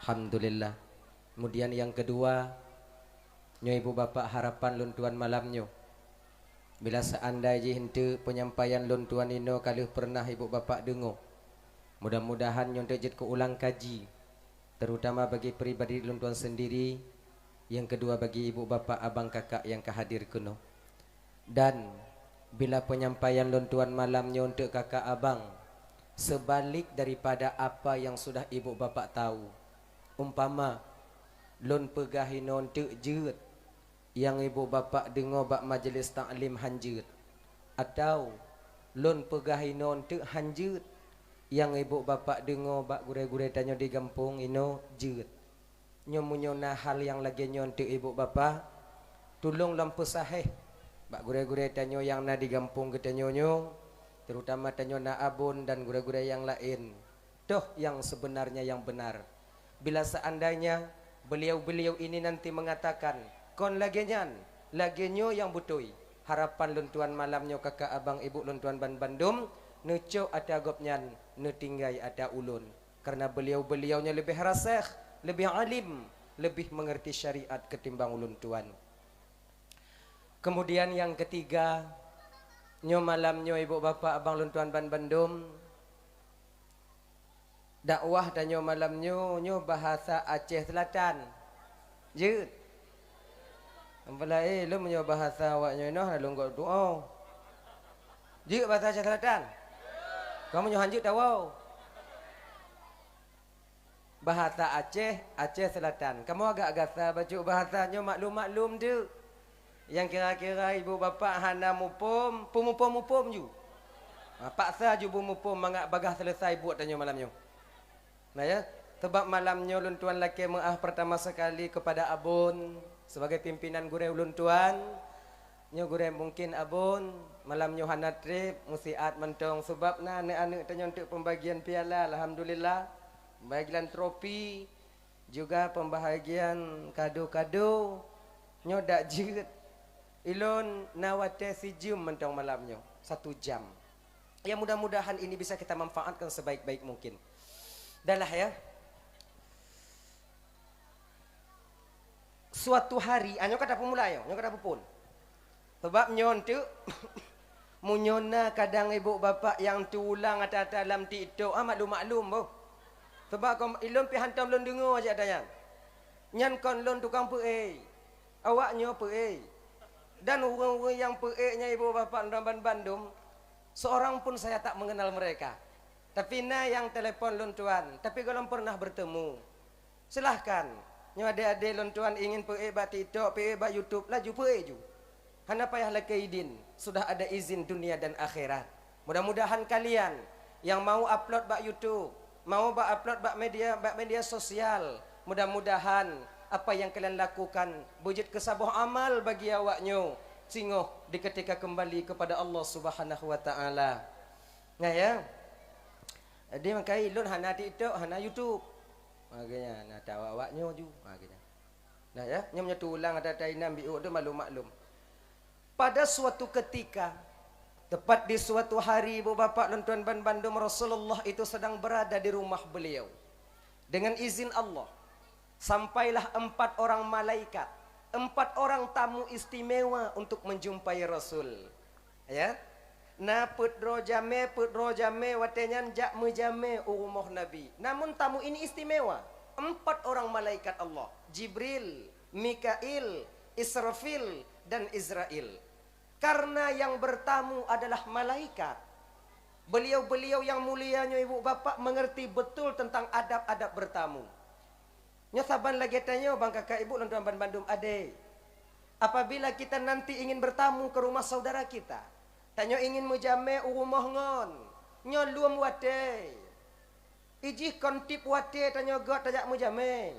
Alhamdulillah. Kemudian yang kedua, nyo ibu bapak harapan lun tuan malamnyo. Bila seandainya hente penyampaian lun tuan ino kalau pernah ibu bapak dengar. Mudah-mudahan nyo jet ke ulang kaji. Terutama bagi pribadi lun tuan sendiri. Yang kedua bagi ibu bapak abang kakak yang kehadir kuno. Dan bila penyampaian lun tuan malamnyo untuk kakak abang sebalik daripada apa yang sudah ibu bapak tahu. Umpama lun pegahi nontek jeut yang ibu bapak dengar bak majlis taklim hanjeut, atau lun pegahi nontek hanjeut yang ibu bapak dengar bak gure-gure tanya di kampung ino jeut. Nyomunyo na hal yang lagi nyontek ibu bapak tolong lampu sahih bak gure-gure tanya yang na di kampung ketanyonyo, terutama tanya na abun dan gure-gure yang lain. Toh yang sebenarnya yang benar. Bila seandainya beliau-beliau ini nanti mengatakan kon lagenyan lagenyo yang butui, harapan luntuan malamnyo kakak abang ibu luntuan ban bandum neco ada gopnyan netinggai ada ulun, karena beliau-beliaunya lebih rasih, lebih alim, lebih mengerti syariat ketimbang ulun tuan. Kemudian yang ketiga, nyo malamnyo ibu bapak abang luntuan ban bandum dakwah dan nyo malamnyo nyo bahasa Aceh Selatan. Jeut. Ampala lu menyo bahasa awaknyo ino lalu ngok doa. Jeut bahasa Aceh Selatan. Kamu nyo hanjut tahu. Bahasa Aceh, Aceh Selatan. Kamu agak gasa baca bahasanya maklum-maklum tu. Yang kira-kira ibu bapa hana mupum, pumupum ju. Paksa ju mupum mangak bagah selesai buat tanya malamnya. Nah ya, sebab malamnya ulun tuan laki mengaah pertama sekali kepada abun sebagai pimpinan gure ulun tuan. Nyo gure mungkin abun malamnya hana trip musiat mentong sebab na anak-anak tanya untuk pembagian piala, alhamdulillah. Pembagian trofi juga pembahagian kado-kado nyo dak jeut ilon nawate si jum mentong malamnya 1 jam. Ya mudah-mudahan ini bisa kita manfaatkan sebaik-baik mungkin. Dahlah ya. Suatu hari anyo kata pemula yo, nyo kata pupun. Sebab nyon tu munyona kadang ibu bapak yang tulang ada dalam TikTok maklum-maklum boh. Sebab kau ilon pi hantam lon dengar aja adanya. Nyan kon lon tukang pe. Awaknya pe. Dan orang-orang yang pe-nya ibu bapa Ramban Bandung, seorang pun saya tak mengenal mereka. Tapi na yang telepon lon tuan, tapi kalau pernah bertemu. Silahkan. Nyo adik-adik lon tuan ingin pe bak TikTok, pe bak YouTube, laju pe ju. Hana payah lakaidin, sudah ada izin dunia dan akhirat. Mudah-mudahan kalian yang mau upload bak YouTube, mau bak upload bak media sosial, mudah-mudahan apa yang kalian lakukan wujud kesabuh amal bagi awaknyo singoh di ketika kembali kepada Allah Subhanahu wa taala. Nah ya. Jadi makai lun hana TikTok, hana YouTube. Makanya nah tahu awaknyo ju makanya. Nah ya, nya tulang ada tainam biu tu maklum-maklum. Pada suatu ketika tepat di suatu hari ibu bapak dan tuan ban bandum Rasulullah itu sedang berada di rumah beliau. Dengan izin Allah sampailah 4 orang malaikat, 4 orang tamu istimewa untuk menjumpai Rasul. Ya. Na putro jame watenyan jak mejame umur Nabi. Namun tamu ini istimewa. 4 orang malaikat Allah, Jibril, Mikail, Israfil dan Israel. Karena yang bertamu adalah malaikat, beliau-beliau yang mulianya ibu bapak mengerti betul tentang adab-adab bertamu. Nyosaban lagi tanya bang kakak ibu dan ban bandum ade. Apabila kita nanti ingin bertamu ke rumah saudara kita, tanya ingin mujame rumah ngon, nyo luam wate. Iji kontip wate tanya god tajak mujame.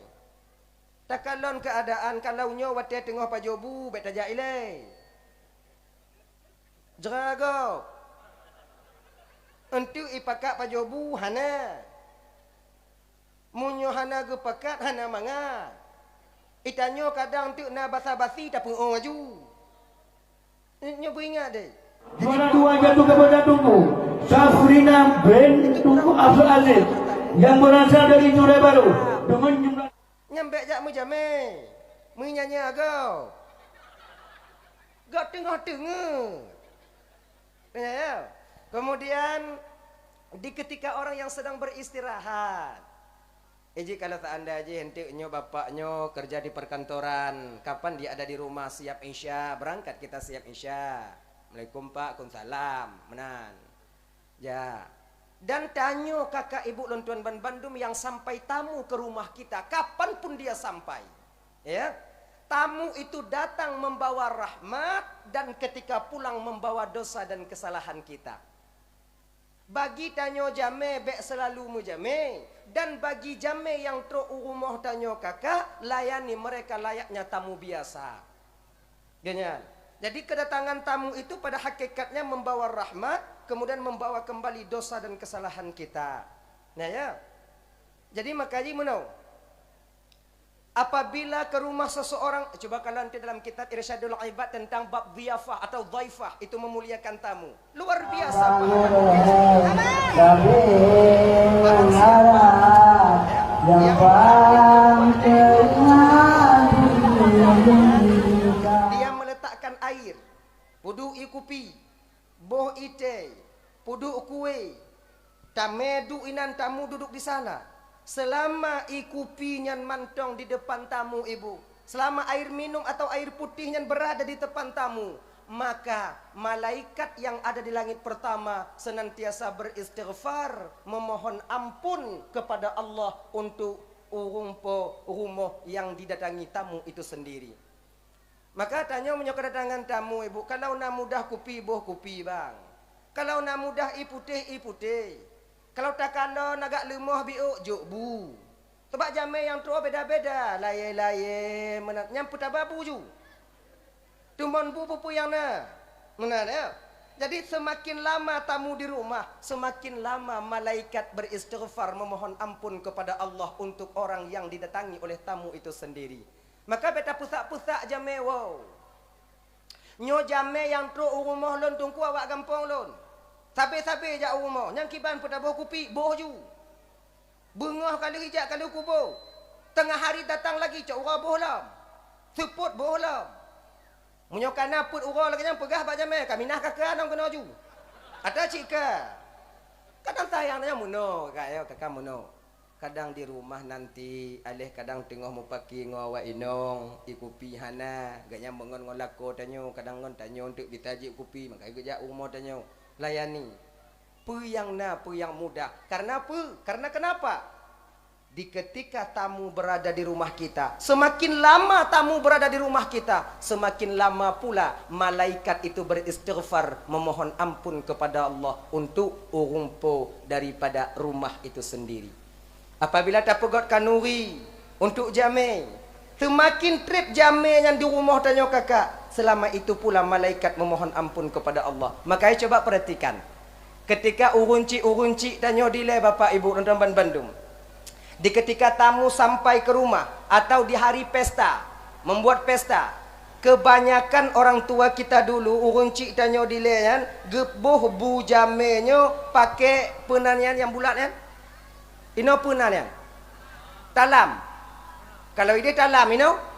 Takalon keadaan kalau nyo wate tengah pajobu bet tajak ile. Jerago. Entu ipakak pajobu hana. Munyo hana ge pekat hana manga. Itanyo kadang tu na basa-basi tak pun aju. Nyo beringat deh. Mana dua jatuh kepada tunggu Safrina bin Tunggu Abdul Aziz yang berasal dari Jure Baru. dengan jumlah Nyambek jak mu jame. Mu nyanyi agau. Gak tengah-tengah. Ya. Kemudian di ketika orang yang sedang beristirahat. Kalau tak anda aja hentiknya bapaknya kerja di perkantoran. Kapan dia ada di rumah siap isya. Berangkat kita siap isya. Assalamualaikum Pak, Waalaikumsalam. Menan. Ya. Dan tanya kakak ibu lontuan ban Bandung yang sampai tamu ke rumah kita. Kapanpun dia sampai. Ya. Tamu itu datang membawa rahmat. Dan ketika pulang membawa dosa dan kesalahan kita. Bagi tanyo jame bek selalu mujame. Dan bagi jame yang tro rumah tanyo kakak, layani mereka layaknya tamu biasa. Ganyan. Jadi kedatangan tamu itu pada hakikatnya membawa rahmat, kemudian membawa kembali dosa dan kesalahan kita. Nah ya. Jadi makanya menau. Apabila ke rumah seseorang, coba kalau nanti dalam kitab Irsyadul Ibad tentang bab dhiyafah atau dhaifah, itu memuliakan tamu. Luar biasa. Dia meletakkan air, puduk ikupi, boh ite, puduk kue, tamedu inan tamu duduk di sana. Selama ikupi nyan mantong di depan tamu ibu, selama air minum atau air putih nyan berada di depan tamu, maka malaikat yang ada di langit pertama senantiasa beristighfar, memohon ampun kepada Allah untuk urumpo rumah yang didatangi tamu itu sendiri. Maka tanya punya kedatangan tamu ibu, kalau nak mudah kupi boh kupi bang, kalau nak mudah iputih iputih. Kalau tak kanda nagak lemah biuk juk bu. Sebab jamai yang tua beda-beda. Laye-laye nyampu tababu ju. Tumbon bu pupu yang na. Benar ya? Jadi semakin lama tamu di rumah, semakin lama malaikat beristighfar memohon ampun kepada Allah untuk orang yang didatangi oleh tamu itu sendiri. Maka beta pusak-pusak jamai wow. Nyo jamai yang tua rumah lon tungku awak gampang lon. Sabi-sabi jak rumah. Yang kiban pun dah boh kupi, boh ju. Bengah kali hijak kali kubo. Tengah hari datang lagi, cak urah boh lam. Seput boh lam. Menyokana put urah lagi yang pegah bak jamai. Kami nak kakak nang kena ju. Ada cika. Kadang sayangnya muno, kakak muno. Kadang di rumah nanti, alih kadang tengah mau paki ngawa inong, ikupi hana. Gaknya mengon ngolako tanyo, kadang ngon tanyo untuk ditajik kupi. Maka ikut jak rumah tanyo. Layani pu yang mudah. Karena apa? Karena kenapa? Di ketika tamu berada di rumah kita, semakin lama tamu berada di rumah kita, semakin lama pula malaikat itu beristighfar memohon ampun kepada Allah untuk urumpo daripada rumah itu sendiri. Apabila tak pegot kanuri untuk jamai, semakin trip jamai yang di rumah tanya kakak, selama itu pula malaikat memohon ampun kepada Allah. Makanya coba perhatikan. Ketika urunci tanya dilai bapak ibu nonton Bandung. Di ketika tamu sampai ke rumah atau di hari pesta, membuat pesta. Kebanyakan orang tua kita dulu urunci tanya dilai kan, gebuh bu jamenya pakai penanian yang bulat kan. Ino penanian. Talam. Kalau ini talam ino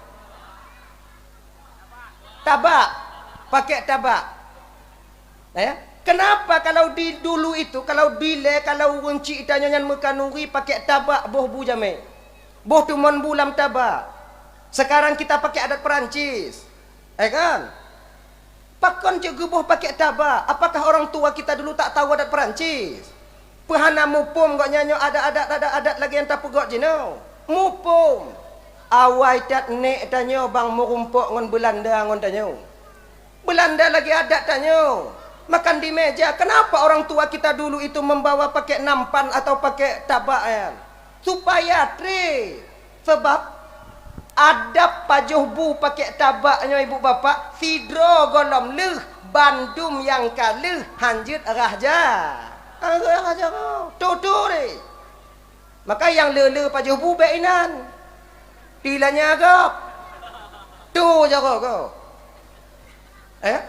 tabak, pakai tabak. Ya? Kenapa kalau di dulu itu, kalau dile, kalau runci tanya yang mekanuri pakai tabak boh bu jamai, boh tumon bulam tabak. Sekarang kita pakai adat Perancis, kan? Pakon juga boh pakai tabak. Apakah orang tua kita dulu tak tahu adat Perancis? Pehana mupum gak nyanyo ada adat lagi yang tak pegot jino. Mupum. Awai tat nek tanyo bang merumpok ngon Belanda ngon tanyo. Belanda lagi adat tanyo. Makan di meja. Kenapa orang tua kita dulu itu membawa pakai nampan atau pakai tabak ya? Supaya sebab adab pajuh bu pakai tabaknya ibu bapak. Sidro golom leh bandum yang kaleh hanjut raja. Raja tutu ni. Maka yang lele pajuh bu beinan. Dilanya agak tu je kau.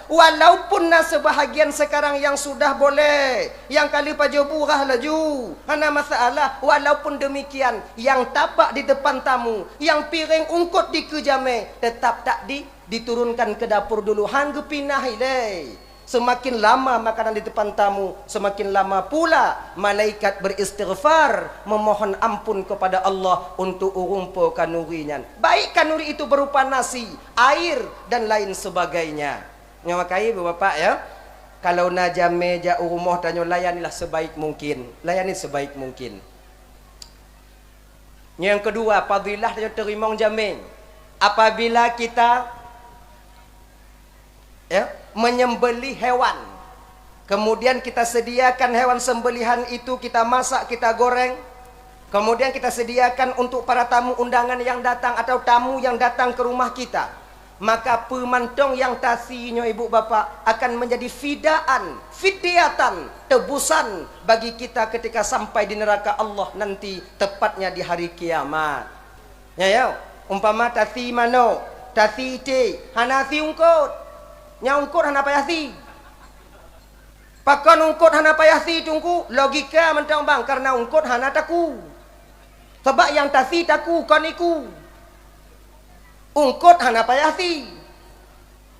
Walaupun sebahagian sekarang yang sudah boleh, yang kali pajo burah laju, hana masalah. Walaupun demikian, yang tapak di depan tamu, yang piring ungkut di kejame, tetap tak diturunkan ke dapur dulu. Hang pinah ilai. Semakin lama makanan di depan tamu, semakin lama pula malaikat beristighfar, memohon ampun kepada Allah untuk urumpo kanurinya. Baik kanuri itu berupa nasi, air dan lain sebagainya. Ngamakai bapak ya, kalau naja meja rumah tanyo layanilah sebaik mungkin, layani sebaik mungkin. Yang kedua, fadilah tanyo terima jamin. Apabila kita menyembelih hewan, kemudian kita sediakan hewan sembelihan itu, kita masak, kita goreng, kemudian kita sediakan untuk para tamu undangan yang datang atau tamu yang datang ke rumah kita, maka pemantong yang tasinya ibu bapa akan menjadi fidyatan, tebusan bagi kita ketika sampai di neraka Allah nanti, tepatnya di hari kiamat. Ya, umpama tasi mano, tasi ite, hanasi ungkut. Ungkut hana payasi. Pakon ungkut hana payasi tungku logika mentang bang, karena ungkut hana taku. Sebab yang tasi taku kon iku. Ungkut hana payasi.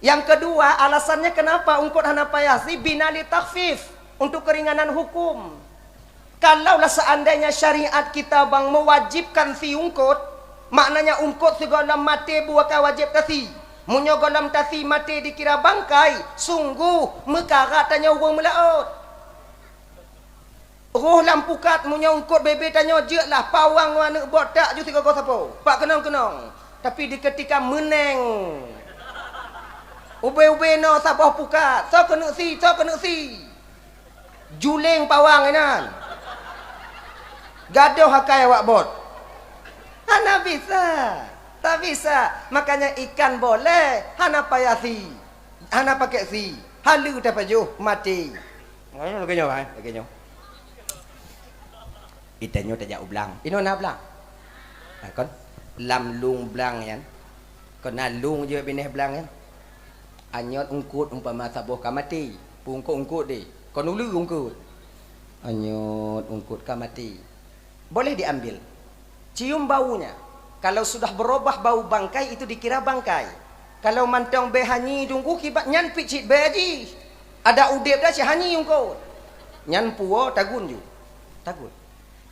Yang kedua, alasannya kenapa ungkut hana payasi, binali takhfif, untuk keringanan hukum. Kalaulah seandainya syariat kita bang mewajibkan si ungkut, maknanya ungkut segala mati buat wajib tasi. Munyo golam tasi mati dikira bangkai, sungguh mekarat tanya urang melaut. Roh lampukat munyo ungkut bebe tanya je lah pawang wana botak ju tiga sapo. Pak kenong-kenong. Tapi di ketika meneng. Ube-ube no sabah pukat. So kena si. Juling pawang enan. Gaduh hakai awak bot. Hana bisa. Tak bisa. Makanya ikan boleh, hana payasi, hana pakai si, halu tak pajuh mati. Lagi nyo. Itanyo tak jauh belang. Ino na belang. Kon lam lung belang yan. Kon na lung je bineh belang yan. Anyot ungkut umpama sabuh ka mati. Pungkut deh. Kon ulu ungkut. Anyot ungkut ka mati. Boleh diambil. Cium baunya. Kalau sudah berubah bau bangkai itu dikira bangkai. Kalau mantong behanyi tunggu kibat nyan picit beji. Ada udep dah hanyi ungkut. Nyan puo tagun ju. Tagun.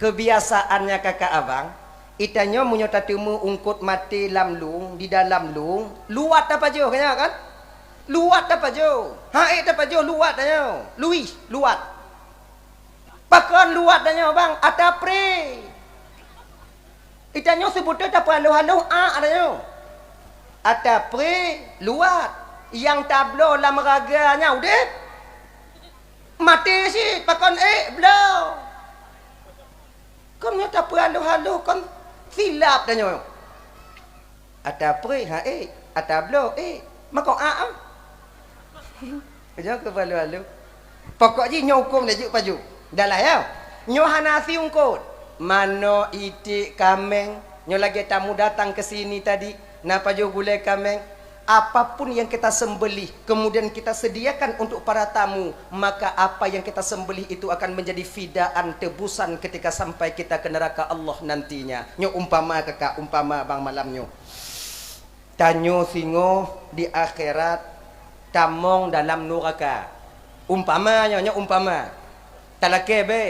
Kebiasaannya kakak abang, itanyo munyo tatumu ungkut mati lam lung, di dalam lung, luat apa jo kanya kan? Luat apa jo? Hae apa jo luat danyo. Luat. Pakon luat danyo bang, atapre. Itanyo sebutnya tak halu-halu adanya. Atapre luat. Yang tablo lam raganya udah. Mati sih pakon blow. Kon tak halu-halu kon silap danyo. Atapre atablo makon Kerja ke halu-halu. Pokoknya nyokum lejuk paju. Dah lah ya. Nyo hanasi ungkut. Mano itik kameng, nyo lagi tamu datang ke sini tadi, napa jo gulai kameng, apapun yang kita sembelih, kemudian kita sediakan untuk para tamu, maka apa yang kita sembelih itu akan menjadi fidaan, tebusan ketika sampai kita ke neraka Allah nantinya. Nyo umpama bang malam nyo. Tanyo singo di akhirat, tamong dalam neraka. Umpama nyo umpama. Talake be.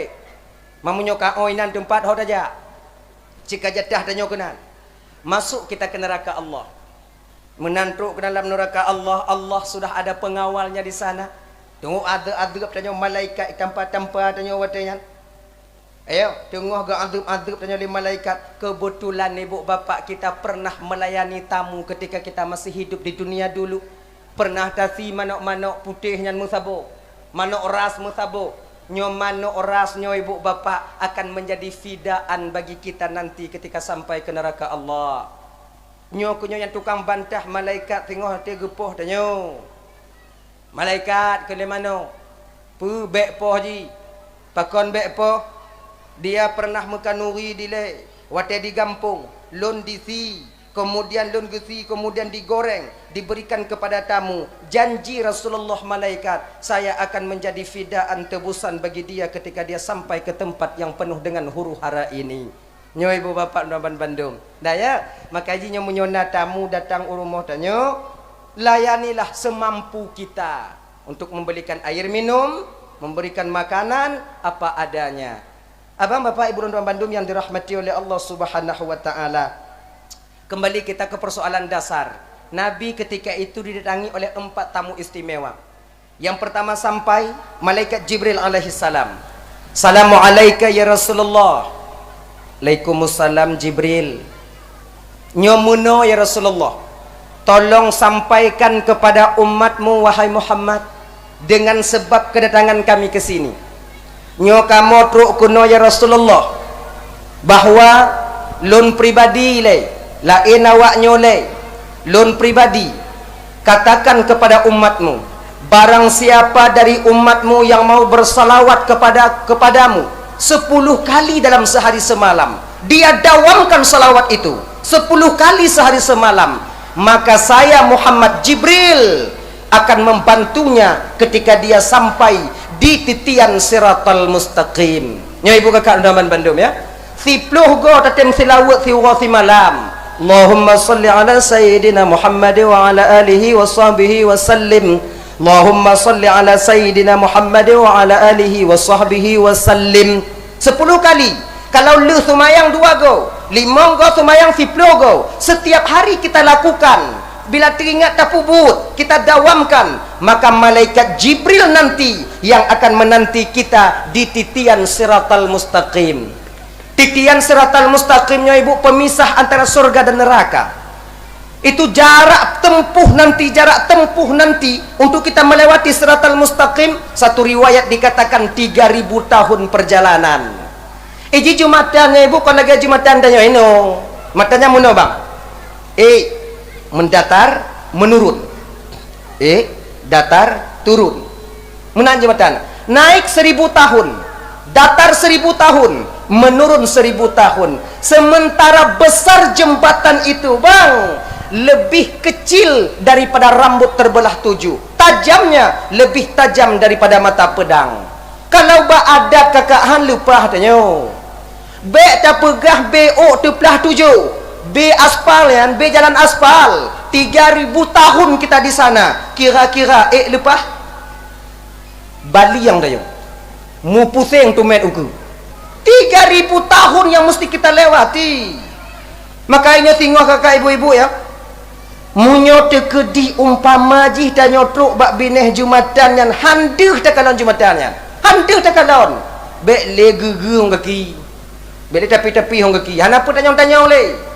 Mamunyo kaoinan tempat hot aja. Jika jatah danyo kenan. Masuk kita ke neraka Allah. Menantuk ke dalam neraka Allah. Allah sudah ada pengawalnya di sana. Tunggu adab danyo malaikat tempat-tempat danyo watanyan. Ayo, tunggu adab danyo di malaikat. Kebetulan ibu bapak kita pernah melayani tamu ketika kita masih hidup di dunia dulu. Pernah tasi manok-manok putihnya musabo. Manok ras musabo. Nyomano oras nyo ibu bapak akan menjadi fidaan bagi kita nanti ketika sampai ke neraka Allah. Nyo kunyo yang tukang bantah malaikat tengok hati gepoh danyo. Malaikat ke mano? Pu bek poh ji. Pakon bek poh. Dia pernah mekanuri dile. Wate di gampung. Lon di si. kemudian lun gesi, kemudian digoreng, diberikan kepada tamu. Janji Rasulullah malaikat, saya akan menjadi fidaan tebusan bagi dia ketika dia sampai ke tempat yang penuh dengan huru hara ini. Nyo ibu bapa Nuban Bandung. Dah ya, maka jinya menyona tamu datang rumah tanyo, layanilah semampu kita untuk memberikan air minum, memberikan makanan apa adanya. Abang bapak ibu Nuban Bandung yang dirahmati oleh Allah Subhanahu wa taala. Kembali kita ke persoalan dasar. Nabi ketika itu didatangi oleh 4 tamu istimewa. Yang pertama sampai malaikat Jibril alaihissalam. Assalamualaikum ya Rasulullah. Waalaikumsalam Jibril. Nyomuno ya Rasulullah, tolong sampaikan kepada umatmu wahai Muhammad dengan sebab kedatangan kami ke sini. Nyo kamu truk kuno ya Rasulullah, bahwa lun pribadi lain awak nyole lun pribadi katakan kepada umatmu, barang siapa dari umatmu yang mau bersalawat kepadamu 10 kali dalam sehari semalam, dia dawamkan salawat itu 10 kali sehari semalam, maka saya Muhammad Jibril akan membantunya ketika dia sampai di titian siratal mustaqim. Ya ibu kakak Nuban Bandung ya. 10 go tatem silawat si malam. Allahumma salli ala sayyidina Muhammad wa ala alihi wa sahbihi wa sallim. Allahumma salli ala sayyidina Muhammad wa ala alihi wa sahbihi wa sallim. 10 kali. Kalau lu sumayang 2 go, 5 go sumayang 10 go. Setiap hari kita lakukan. Bila teringat tapubut, kita dawamkan, maka malaikat Jibril nanti yang akan menanti kita di titian siratal mustaqim. Titian siratal mustaqimnya ibu pemisah antara surga dan neraka. Itu jarak tempuh nanti untuk kita melewati siratal mustaqim. Satu riwayat dikatakan 3000 tahun perjalanan. Iji Jumatan ibu kalau lagi Jumatan tanya ino, matanya muno bang. Mendatar menurun, datar turun. Menang jembatan naik 1000 tahun, datar 1000 tahun, menurun 1000 tahun. Sementara besar jembatan itu bang lebih kecil daripada rambut terbelah 7, tajamnya lebih tajam daripada mata pedang. Kalau ba ada kakahan lupa tanyo, be tak pegah BO terbelah 7, B aspal ya, B jalan aspal. 3000 tahun kita di sana. Kira-kira lepas Bali yang dah mu pusing tu met uku. 3000 tahun yang mesti kita lewati. Makanya tengok kakak ibu-ibu ya. Munyo tekedi umpama jih dan nyotruk bak bineh Jumatan yang handeuh tak kalon Jumatannya. Handeuh tak kalon. Bek le gegung kaki. Bek tapi-tapi hong kaki. Hana pun tanya-tanya oleh.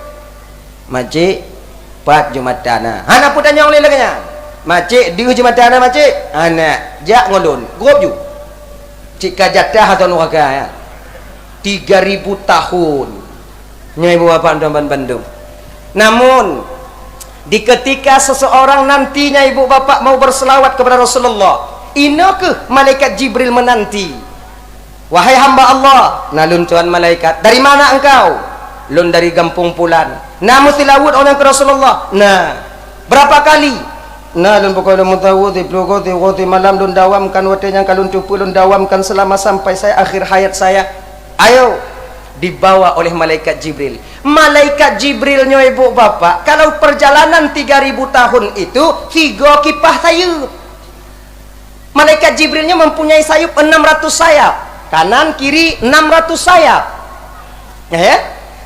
Makcik 4 Jumatan. Anak pun tanya oleh laganya. Makcik 2 Jumatan makcik. Anak jak ngolon. Grup ju. Cik kajatah atau nuraka ya. 3000 tahun. Nya ibu bapa Nuban Bandung. Namun di ketika seseorang nantinya ibu bapa mau berselawat kepada Rasulullah, inakah malaikat Jibril menanti? Wahai hamba Allah, nalun tuan malaikat, dari mana engkau? Lun dari Gampung Pulan. Nah mesti lawut orang ke Rasulullah. Nah berapa kali? Nah lun pokok lun mutawud di malam lun dawamkan watenya kalun tupu lun dawamkan selama sampai saya akhir hayat saya. Ayo dibawa oleh malaikat Jibril. Malaikat Jibrilnya ibu bapak, kalau perjalanan 3000 tahun itu 3 kipah sayup. Malaikat Jibrilnya mempunyai sayup 600 sayap, kanan kiri 600 sayap. Ya?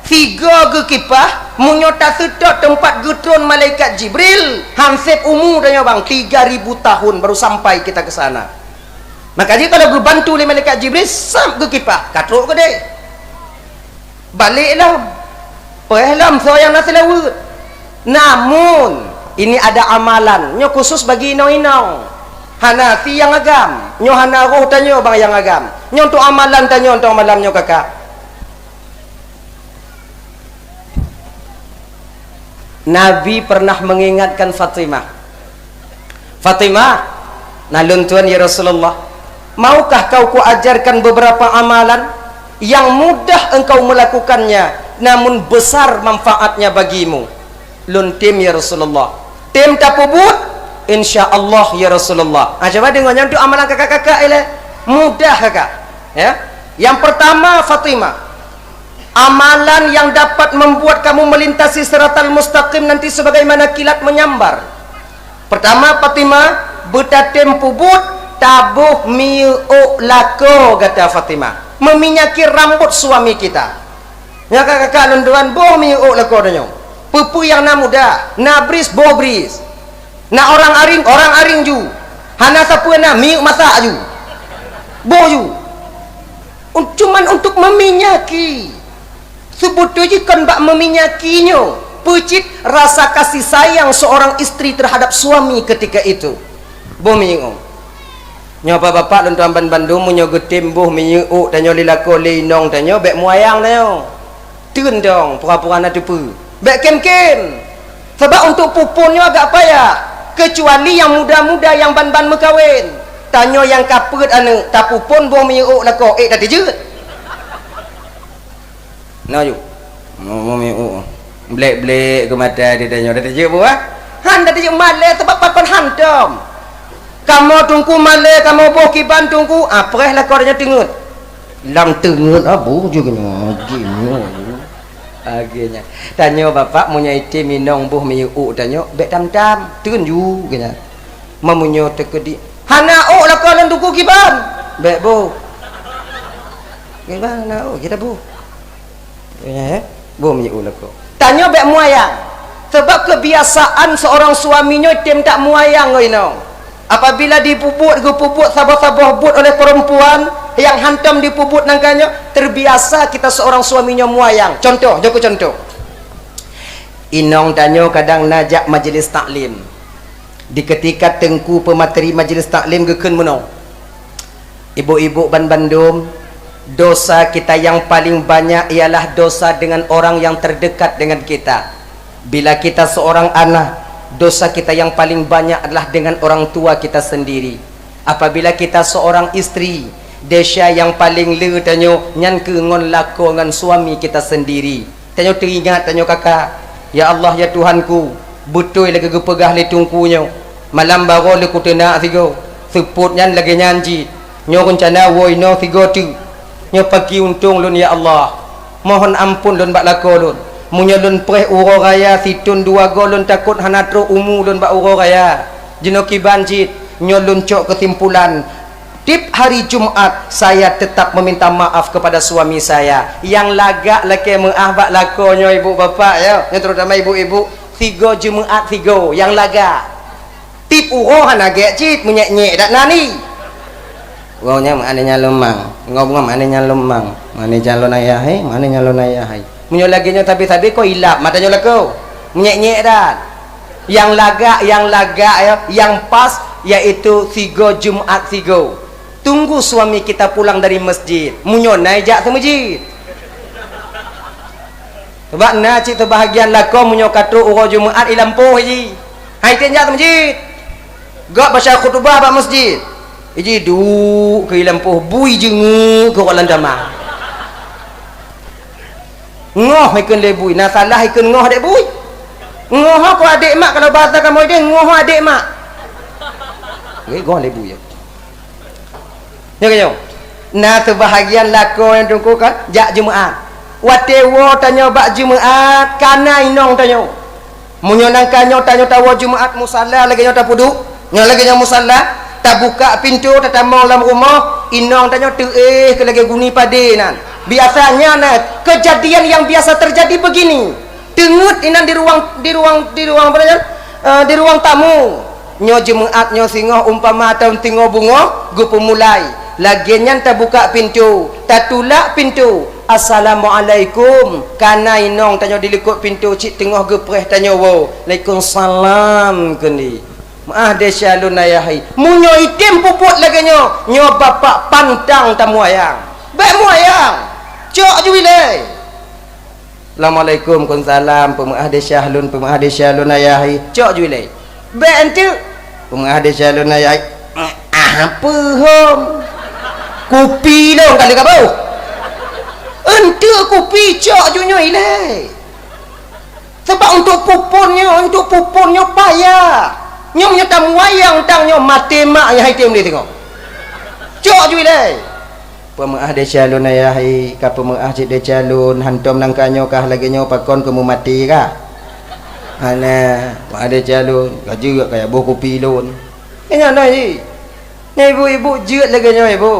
3 kipah munyota sedot tempat gutron malaikat Jibril hansip umur dan bang 3000 tahun baru sampai kita ke sana. Maka dia kalau berbantu oleh malaikat Jibril sam kipah katruk ke deh baliklah pehlam soyang nasi lawut. Namun ini ada amalan nyo khusus bagi inau-inau Hanafi yang agam nyo hana roh tanyo bang yang agam nyo untuk amalan tanyo untuk amalan nyo kakak. Nabi pernah mengingatkan Fatimah, nalun tuan ya Rasulullah, maukah kau kuajarkan beberapa amalan yang mudah engkau melakukannya namun besar manfaatnya bagimu? lun tim ya Rasulullah. Tim tapubut insya-Allah ya Rasulullah. Coba dengar yang tu amalan kakak-kakak ile mudah kakak. Ya. Yang pertama Fatimah. Amalan yang dapat membuat kamu melintasi siratal mustaqim nanti sebagaimana kilat menyambar. Pertama Fatimah betatem pubut tabuh miu lako kata Fatimah. Meminyaki rambut suami kita. Ya kakak lunduan boh miu lako danyo. Pupu yang na muda, na bris boh bris. Na orang aring ju. Hana sapuana miu masak ju. Boh ju. Cuman untuk meminyaki. Sebetulnya kan bak meminyakinya pecit rasa kasih sayang seorang istri terhadap suami ketika itu. Boh minyuk nyoba bapak dan tuan Bandung munyo getim boh minyuk tanyo lilako linong tanyo bek muayang tanyo tun dong pura-pura na tupu bek kem-kem sebab untuk pupunnya agak payah kecuali yang muda-muda yang ban-ban mekawin tanyo yang kaput anu tapupun boh minyuk lako dah tejut Naju, mau blek ke mata dia tanya, dah terjadi buah? Han dah terjadi malah sebab papan hantam. Kamu tunggu malah, kamu boh kiban tunggu, apa lah kau dah tengut? Lam tengut abu juga akhirnya. Tanya bapak punya ite minong boh miu tanya, bek tam-tam, tenju kena. Memunyo tekedi. Hana lah kau tunggu kiban. Bek boh. Kiban na kita boh. Ya, bom ye ulako. Tanya bek muayang. Sebab kebiasaan seorang suaminya tim tak muayang ngoino. Apabila dipuput sabah-sabah but oleh perempuan yang hantam dipuput nangkanya, terbiasa kita seorang suaminya muayang. Contoh, joko contoh. Inong tanya kadang najak majlis taklim. Di ketika tengku pemateri majlis taklim geken menong. Ibu-ibu Bandung, dosa kita yang paling banyak ialah dosa dengan orang yang terdekat dengan kita. Bila kita seorang anak, dosa kita yang paling banyak adalah dengan orang tua kita sendiri. Apabila kita seorang istri, desya yang paling le tanyo nyan ke ngon lako ngan suami kita sendiri. Tanyo teringat tanyo kakak, ya Allah ya Tuhanku, betul lagi gepegah le tungkunyo. Malam baro le kutena tigo. Seput nyan lagi nyanji. Nyo rencana woi no tigo tu. Nyo pagi untung lun ya Allah. Mohon ampun lun bak lako lun. Munyo lun preh uro raya situn dua go lun takut hanatro umu lun bak uro raya. Jenoki banjit nyo lun cok kesimpulan. Tip hari Jumat saya tetap meminta maaf kepada suami saya yang lagak laki mengah bak lako nyo ibu bapak ya. Nyo terutama ibu-ibu 3 Jumat 3 yang lagak. Tip uro hanagek cit menyek-nyek dak nani. Waunya mana lemang, ngomong mana lemang, mana calon ayah, mana calon ayah. Munyo laginya tapi kau hilap matanya lako, menyek-nyek dah. Yang laga ya, yang pas yaitu 3 Jumat 3. Tunggu suami kita pulang dari masjid, munyo naik ke masjid. Sebab nak cik terbahagian lako munyo katu uro Jumat ilampuh ji. Hai tenjak ke masjid. Gak baca khutbah ba masjid. Iji du ke lampuh bui jengu ke orang dama. Ngoh ikun lebui, na salah ikun ngoh dek bui. Ngoh ko adik mak kalau bahasa kamu dia ngoh adik mak. Goh lebui ya. Yo. Na sebahagian lako yang tunggu kan jak Jumaat. Watewo tanya bak Jumaat kana inong tanya. Munyo nangkanyo tanya tawa Jumaat musalla lagi nyota puduk. Nyo lagi nya musalla. Tak buka pintu tatamau dalam rumah inong tanya tu ke lagi guni padenan biasanya kejadian yang biasa terjadi begini tengut inan di ruang tamu nyo Jumaat nyo singoh umpama tahun tingo bungo gu pemulai laginya tak buka pintu tak tulak pintu assalamualaikum kana inong tanya dilikut pintu cik tengah gepreh tanya wo waalaikumsalam kendi maah desya lunayahai munyo itim puput lagi nyo bapak pantang tamu ayang baik muayang cok juwile assalamualaikum salam pemaah desya lunayahai cok juwile baik ente pemaah desya lunayahai apa hom kopi dong kali kabau ente kopi cok junyo ile sebab untuk pupunnya payah. Nyomnya tam wayang tangnya mati mak ya haitim dia tengok. Cok jui dai. Pemaah de calon ayah hai ka pemaah cik de calon hantom nang kanyo kah lagi nyo pakon kamu mati kah. Ana ada calon gaji juga kayak buah kopi lon. Nya noi. Ni ibu-ibu jeut lagi nyo ibu.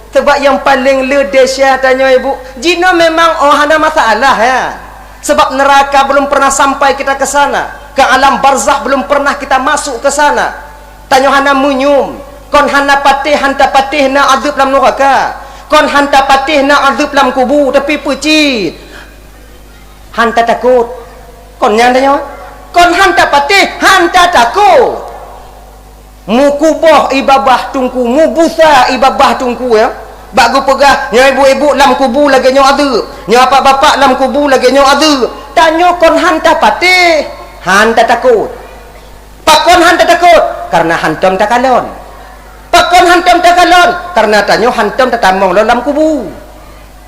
Sebab yang paling le dahsyat tanya ibu, jina memang hana masalah ya. Sebab neraka belum pernah sampai kita ke sana. Ke alam barzakh belum pernah kita masuk ke sana. Tanya hana munyum, kon hana patih hanta patih na azab dalam neraka. Kon hanta patih na azab dalam kubur tapi pecit. Hanta takut. Kon yang tanya, kon hanta patih hanta takut. Mukubah ibabah tungku, mubusa ibabah tungku ya. Bagu pegah nya ibu-ibu dalam kubur lagi nyo ada. Nya bapak-bapak dalam kubur lagi nyo ada. Tanyo kon hanta patih, hanta takut. Pakon hanta takut karena hantam takalon. Pakon hantam takalon karena tanyo hantam tatamong dalam kubur.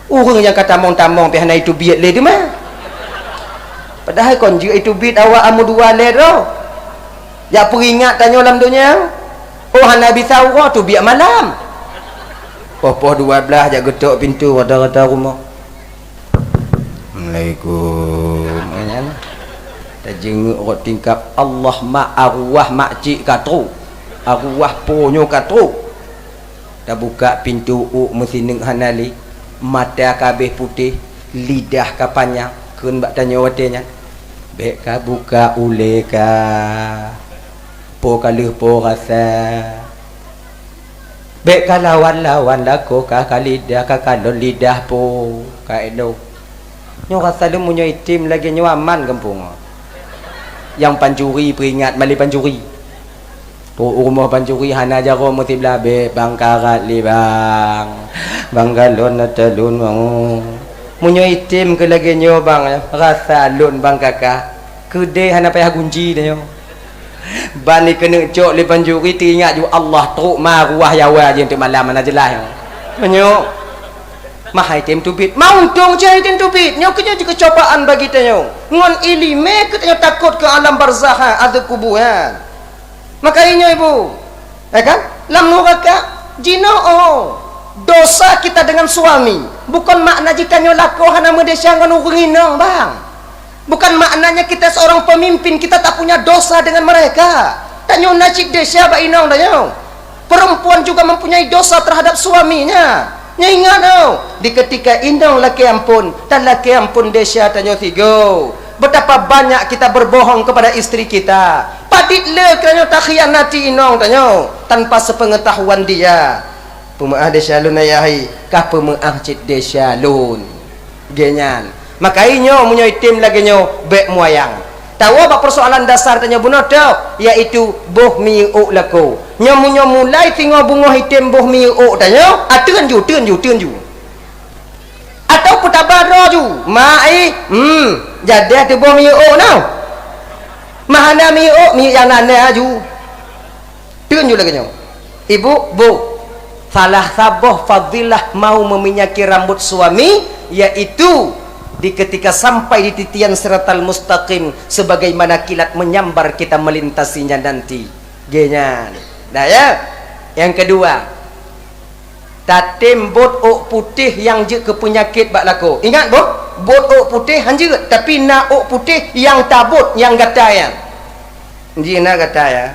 Urang yang kata tamong pi hana itu biat le di mah. Padahal kon je itu biat awak amu dua le ro. Ya peringat tanyo dalam dunia. Oh hana bisa ura tu biak malam. Poh 12 jak getok pintu rata-rata rumah. Assalamualaikum. Ayana. Ta jenguk rot tingkap Allah mak arwah mak cik katru. Arwah ponyo katru. Ta buka pintu mesti ning hanali. Mata kabeh putih, lidah ka panjang. Keun bak tanya watenya. Bek ka buka ule ka. Po kalih po rasa. Bek ka lawan-lawan lako ka lidah ka kalon lidah po ka eno. Nyo rasa lu munyo itim lagi nyo aman kampung. Yang pancuri peringat mali pancuri. Po rumah pancuri hana jaro mesti blabe bang karat li bang. Bang galon telun bang. Munyo itim ke lagi nyo bang rasa lun bang kakak. Kedai hana payah kunci dah nyo. Bani kena cok le pancuri teringat ju Allah truk maruah yawa je untuk malam mana jelas. Menyo mahai tem tubit mau dong cai tem tubit nyo kena kecobaan bagi tanyo ngon ilime katanya takut ke alam barzakh ada kubur ya. Makanya ibu kan lam neraka jina dosa kita dengan suami bukan makna jitanyo lako hana medesya ngon urinang bang. Bukan maknanya kita seorang pemimpin kita tak punya dosa dengan mereka. Tanyo najik desya ba inang tanyo. Perempuan juga mempunyai dosa terhadap suaminya. Nya ingat di ketika inang laki ampun dan laki ampun desya tanyo tigo. Betapa banyak kita berbohong kepada istri kita. Padit le kerana tak khianati inang tanyo tanpa sepengetahuan dia. Pemaah desya lun ayahi kah pemaah cit desya lun. Genyan. Makanya munyo itim lagi nyo bek muayang. Tahu apa persoalan dasar tanya bunuh dak yaitu boh miuk lako. Nyo mulai tengok bunga itim boh miuk tanya atun ju. Atau putabara ju. Mai jadi ada boh miuk now. Mahana miuk yang nana ju. Tun ju lagi nyo. Ibu, bu. Salah sabah fadilah mau meminyaki rambut suami yaitu di ketika sampai di titian siratal mustaqim sebagaimana kilat menyambar kita melintasinya nanti genyan. Nah ya yang kedua tatim bot putih yang je ke penyakit bak lako. Ingat bot putih hanje tapi na putih yang tabut yang gatayan jina gata ya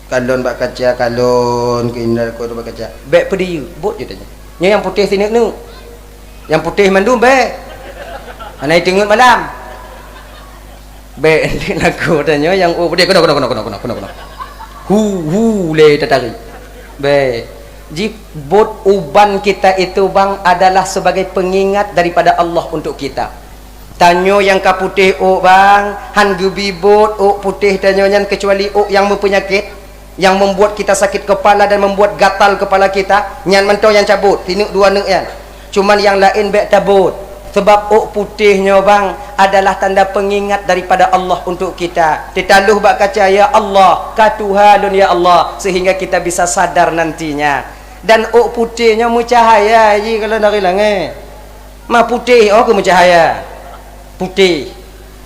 kalon bak kaca kalon kena ko bak kaca bek pedi bot je tanya yang putih sini nu yang putih mandum bek anai tengok malam. Be lagu tanya yang dia kena. Hu le tatari. Be jip bot uban kita itu bang adalah sebagai pengingat daripada Allah untuk kita. Tanyo yang ka putih bang han gubi bot putih tanyo yang kecuali yang mempenyakit yang membuat kita sakit kepala dan membuat gatal kepala kita nyan mentau yang cabut tinuk dua nek yan. Cuman yang lain be tabut. Sebab putihnya bang adalah tanda pengingat daripada Allah untuk kita. Ditaluh bak kaca ya Allah, ka Tuhanun ya Allah sehingga kita bisa sadar nantinya. Dan putihnya mucahaya ji kalau dari langit. Ma putih ke mucahaya. Putih.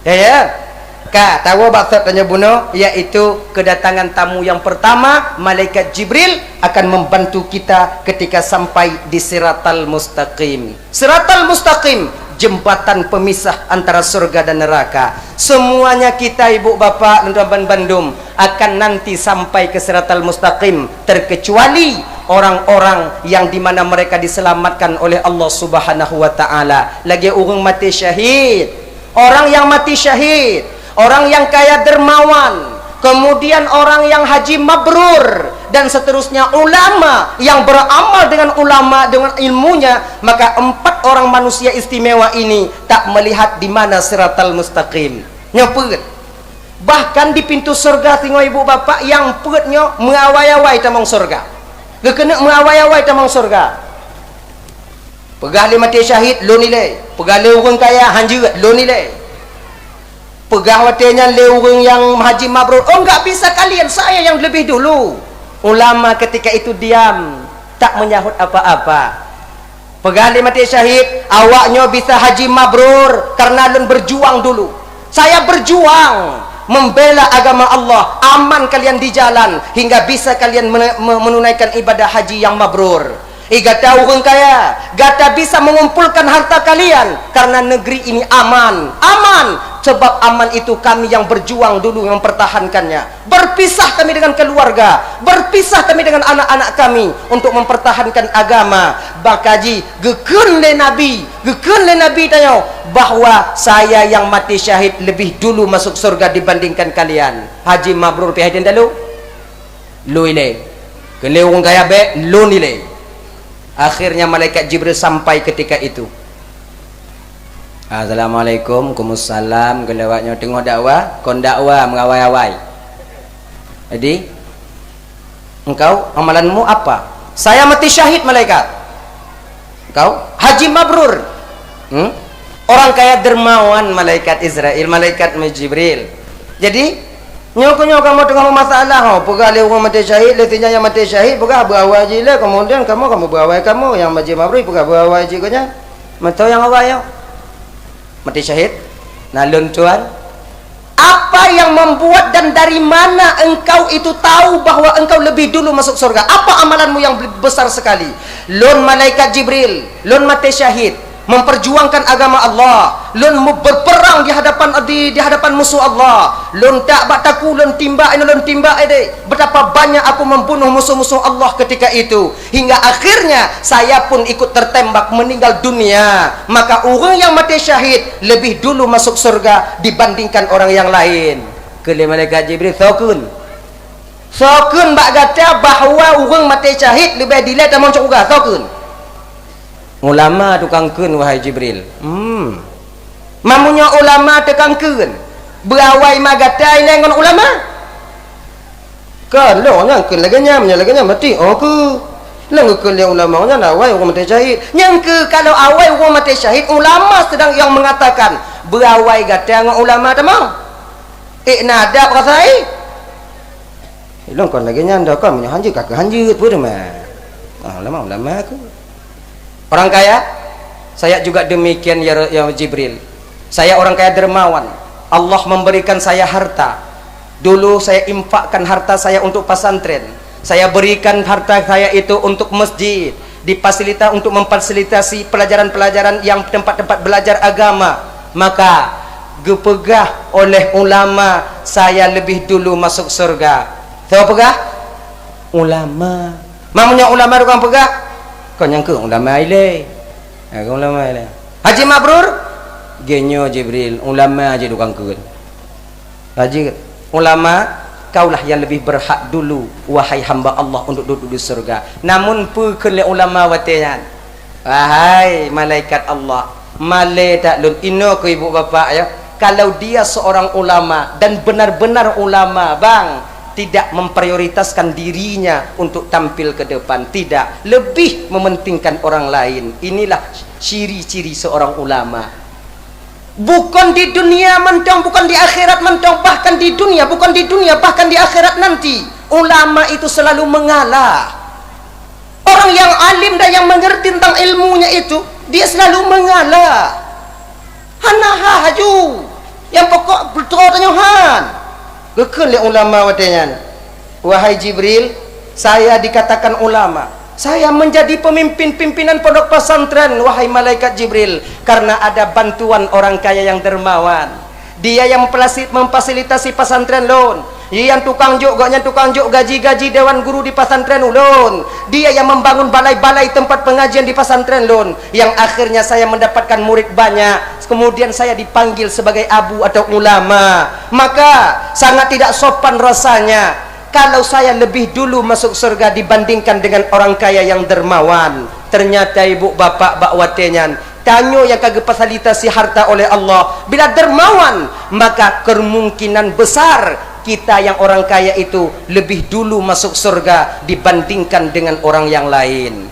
Ya. Ka tahu maksud tanya bunuh, yaitu kedatangan tamu yang pertama, malaikat Jibril akan membantu kita ketika sampai di Siratal Mustaqim. Siratal Mustaqim, jembatan pemisah antara surga dan neraka. Semuanya kita ibu bapak dan Bandung akan nanti sampai ke Siratal Mustaqim, terkecuali orang-orang yang dimana mereka diselamatkan oleh Allah Subhanahu wa ta'ala. Lagi orang mati syahid, orang yang mati syahid, orang yang kaya dermawan, kemudian orang yang haji mabrur, dan seterusnya ulama yang beramal dengan ulama dengan ilmunya. Maka 4 orang manusia istimewa ini tak melihat di mana Siratal Mustaqim. Nyepet. Bahkan di pintu surga tengok ibu bapak yang perutnya mengawai-awai tamang surga. Kena mengawai-awai tamang surga. Pegah le mati syahid lo nilai, pegah le orang kaya hanjut lo nilai. Pegah watenya le orang yang haji mabrur, oh enggak bisa kalian, saya yang lebih dulu. Ulama ketika itu diam, tak menyahut apa-apa. Pegah le mati syahid, awaknya bisa haji mabrur karena lun berjuang dulu. Saya berjuang membela agama Allah, aman kalian di jalan hingga bisa kalian menunaikan ibadah haji yang mabrur. Gata orang kaya, gata bisa mengumpulkan harta kalian karena negeri ini aman. Sebab aman itu kami yang berjuang dulu yang mempertahankannya. Berpisah kami dengan keluarga, berpisah kami dengan anak-anak kami untuk mempertahankan agama. Bakaji gekun le Nabi tanya bahwa saya yang mati syahid lebih dulu masuk surga dibandingkan kalian. Haji mabrur pihadin dalu lu ile keleung kaya be lu nilai. Akhirnya malaikat Jibril sampai ketika itu. Assalamualaikum, Waalaikumsalam. Kelewatnya tengok dakwah, kon dakwah mengawai-awai. Jadi engkau amalanmu apa? Saya mati syahid malaikat. Engkau haji mabrur. Orang kaya dermawan malaikat Israel, malaikat Jibril. Jadi nyok kamu tengah masalah, pegah le orang mati syahid, letinya yang mati syahid, pegah berawai je lah. Kemudian kamu berawai kamu yang haji mabrur, pegah berawai je kanya. Mentau yang awal yo. Mati syahid. Nalun tuan, apa yang membuat dan dari mana engkau itu tahu bahwa engkau lebih dulu masuk surga? Apa amalanmu yang besar sekali? Lun malaikat Jibril, lun mati syahid, memperjuangkan agama Allah, lun berperang di hadapan musuh Allah, lun tak bataku, lun timba ide. Betapa banyak aku membunuh musuh-musuh Allah ketika itu, hingga akhirnya saya pun ikut tertembak meninggal dunia. Maka orang yang mati syahid lebih dulu masuk surga dibandingkan orang yang lain. Kali malaikat Jibril sokun bak kata bahwa orang mati syahid lebih dilihat dan muncul juga sokun. Ulama tukang kun wahai Jibril. Mamunya ulama tukang kun. Berawai magatai dengan ulama. Kalau nya kun lagi nyamnya mati. Oh ku. Lang kun yang ulama nya awai orang mati syahid. Yang ke kalau awai orang mati syahid, ulama sedang yang mengatakan berawai gata dengan ulama tamang. Nada perasai. Lang kun lagi nya ndak kan hanjut kakak hanjut pun mah. Ulama aku. Orang kaya, saya juga demikian ya Jibril. Saya orang kaya dermawan. Allah memberikan saya harta. Dulu saya infakkan harta saya untuk pesantren. Saya berikan harta saya itu untuk masjid, untuk memfasilitasi pelajaran-pelajaran yang tempat-tempat belajar agama. Maka gepegah oleh ulama saya lebih dulu masuk surga. Tahu pegah? Ulama. Mamunya ulama tukang pegah. Kau nyangka ulama ile. Ulama ile. Haji mabrur genyo Jibril, ulama aja tukang kun. Haji ulama, kaulah yang lebih berhak dulu wahai hamba Allah untuk duduk di surga. Namun pukul ulama watian. Wahai malaikat Allah, malaikat lun ino ke ibu bapak ya. Kalau dia seorang ulama dan benar-benar ulama, bang, tidak memprioritaskan dirinya untuk tampil ke depan, tidak, lebih mementingkan orang lain. Inilah ciri-ciri seorang ulama. Bukan di dunia mentong, bukan di akhirat mentong, bahkan di dunia, bukan di dunia, bahkan di akhirat nanti. Ulama itu selalu mengalah. Orang yang alim dan yang mengerti tentang ilmunya itu, dia selalu mengalah. Hanaha haju. Yang pokok betul tanya han. Gekun le ulama watenyan. Wahai Jibril, saya dikatakan ulama. Saya menjadi pimpinan pondok pesantren, wahai malaikat Jibril, karena ada bantuan orang kaya yang dermawan. Dia yang memfasilitasi pesantren lon. Dia yang tukang juk gaji-gaji dewan guru di pesantren ulun. Dia yang membangun balai-balai tempat pengajian di pesantren lun. Yang akhirnya saya mendapatkan murid banyak. Kemudian saya dipanggil sebagai abu atau ulama. Maka sangat tidak sopan rasanya kalau saya lebih dulu masuk surga dibandingkan dengan orang kaya yang dermawan. Ternyata ibu bapak bakwatenyan, tanyo yang kagak fasilitasi harta oleh Allah, bila dermawan, maka kemungkinan besar kita yang orang kaya itu lebih dulu masuk surga dibandingkan dengan orang yang lain.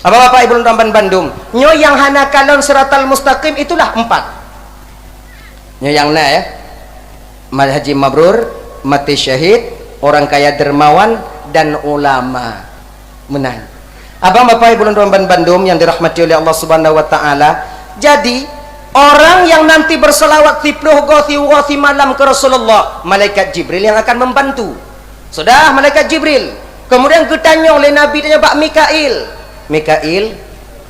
Apa bapak ibu Ramban Bandung, nyo yang hana kalon siratal mustaqim itulah 4. Nyo yang na ya, haji mabrur, mati syahid, orang kaya dermawan, dan ulama. Menang. Abang bapak ibu Ramban Bandung yang dirahmati oleh Allah Subhanahu wa taala. Jadi orang yang nanti berselawat tipluh gothi malam ke Rasulullah, malaikat Jibril yang akan membantu. Sudah malaikat Jibril. Kemudian ketanya oleh Nabi tanya Pak Mikail. Mikail,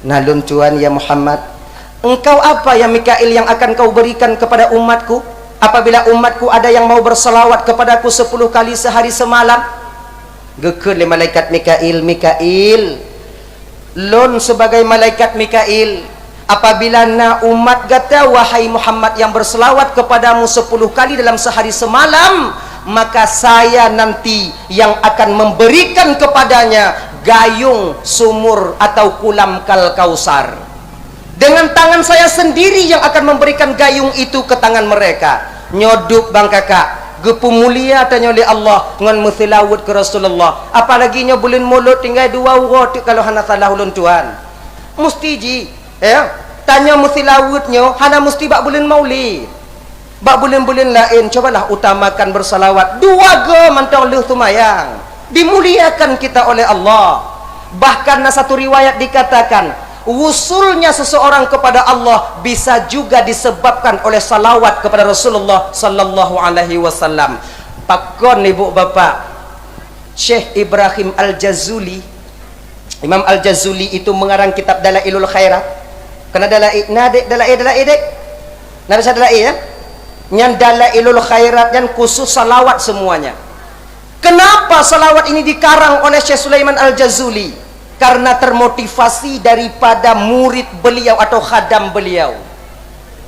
nalun Tuhan ya Muhammad, engkau apa ya Mikail yang akan kau berikan kepada umatku apabila umatku ada yang mau berselawat kepadaku 10 kali sehari semalam? Gekun le malaikat Mikail, Mikail, lon sebagai malaikat Mikail, apabila na umat kata wahai Muhammad yang berselawat kepadamu 10 kali dalam sehari semalam, maka saya nanti yang akan memberikan kepadanya gayung sumur atau kulam kal kausar. Dengan tangan saya sendiri yang akan memberikan gayung itu ke tangan mereka. Nyoduk bang kakak, gepu mulia tanya oleh Allah ngan musilawut ke Rasulullah. Apalagi nyo bulin mulut tinggal 2 urut kalau hana salah ulun Tuhan. Mesti ji, ya. Tanya musilawutnya hana mesti bak bulin maulid. Bak bulin-bulin lain cobalah utamakan bersalawat. 2 ge mantau leuh tumayang. Dimuliakan kita oleh Allah. Bahkan satu riwayat dikatakan wusulnya seseorang kepada Allah bisa juga disebabkan oleh salawat kepada Rasulullah sallallahu alaihi wasallam. Pakon ibu bapak, Syekh Ibrahim Al-Jazuli, Imam Al-Jazuli itu mengarang kitab Dalailul Khairat. Kena dalail dek. Nah bisa dalail ya. Nyan Dalailul Khairat dan khusus salawat semuanya. Kenapa salawat ini dikarang oleh Syekh Sulaiman Al-Jazuli? Karena termotivasi daripada murid beliau atau khadam beliau.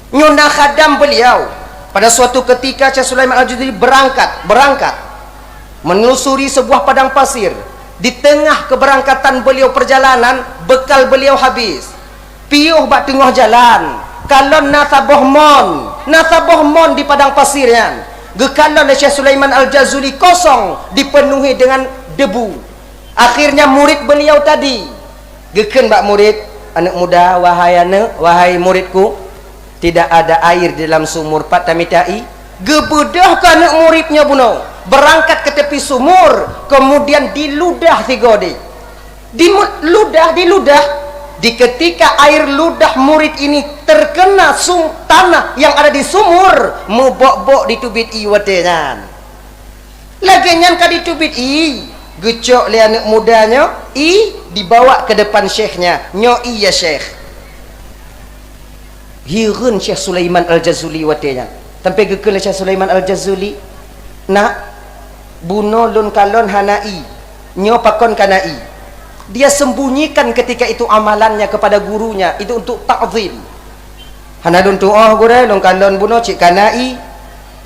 Nyona khadam beliau. Pada suatu ketika Syekh Sulaiman Al-Jazuli berangkat menelusuri sebuah padang pasir. Di tengah keberangkatan beliau perjalanan, bekal beliau habis. Piuh bak tengah jalan. Kalau nasabohmon di padang pasirnya. Gekalon Syekh Sulaiman Al-Jazuli kosong, dipenuhi dengan debu. Akhirnya murid beliau tadi geken bak murid, anak muda, wahai muridku, tidak ada air di dalam sumur pat tamitai. Gebedah ke anak muridnya buno, berangkat ke tepi sumur, kemudian diludah 3 di. Diludah. Di ketika air ludah murid ini terkena tanah yang ada di sumur, mubok-bok ditubit i watenan. Lagi nyan ka ditubit i, gecok le anak mudanya, i dibawa ke depan syekhnya. Nyo iya syekh. Hirun Syekh Sulaiman Al-Jazuli watenan. Sampai gekele Syekh Sulaiman Al-Jazuli, nak buno lun kalon hanai, nyo pakon kanai. Dia sembunyikan ketika itu amalannya kepada gurunya, itu untuk ta'zim. Hana dun tu oh gure long kalon buno cik kanai.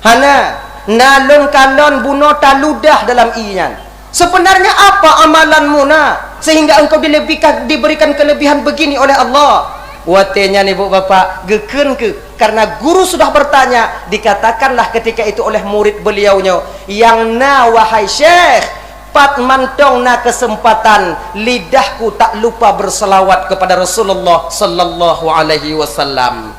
Hana nalon kalon buno taludah dalam iyan. Sebenarnya apa amalanmu nak sehingga engkau diberikan kelebihan begini oleh Allah? Watenya ibu bapak geken ke karena guru sudah bertanya, dikatakanlah ketika itu oleh murid beliaunya, yang na wahai syekh, pat mantong na kesempatan lidahku tak lupa berselawat kepada Rasulullah sallallahu alaihi wasallam.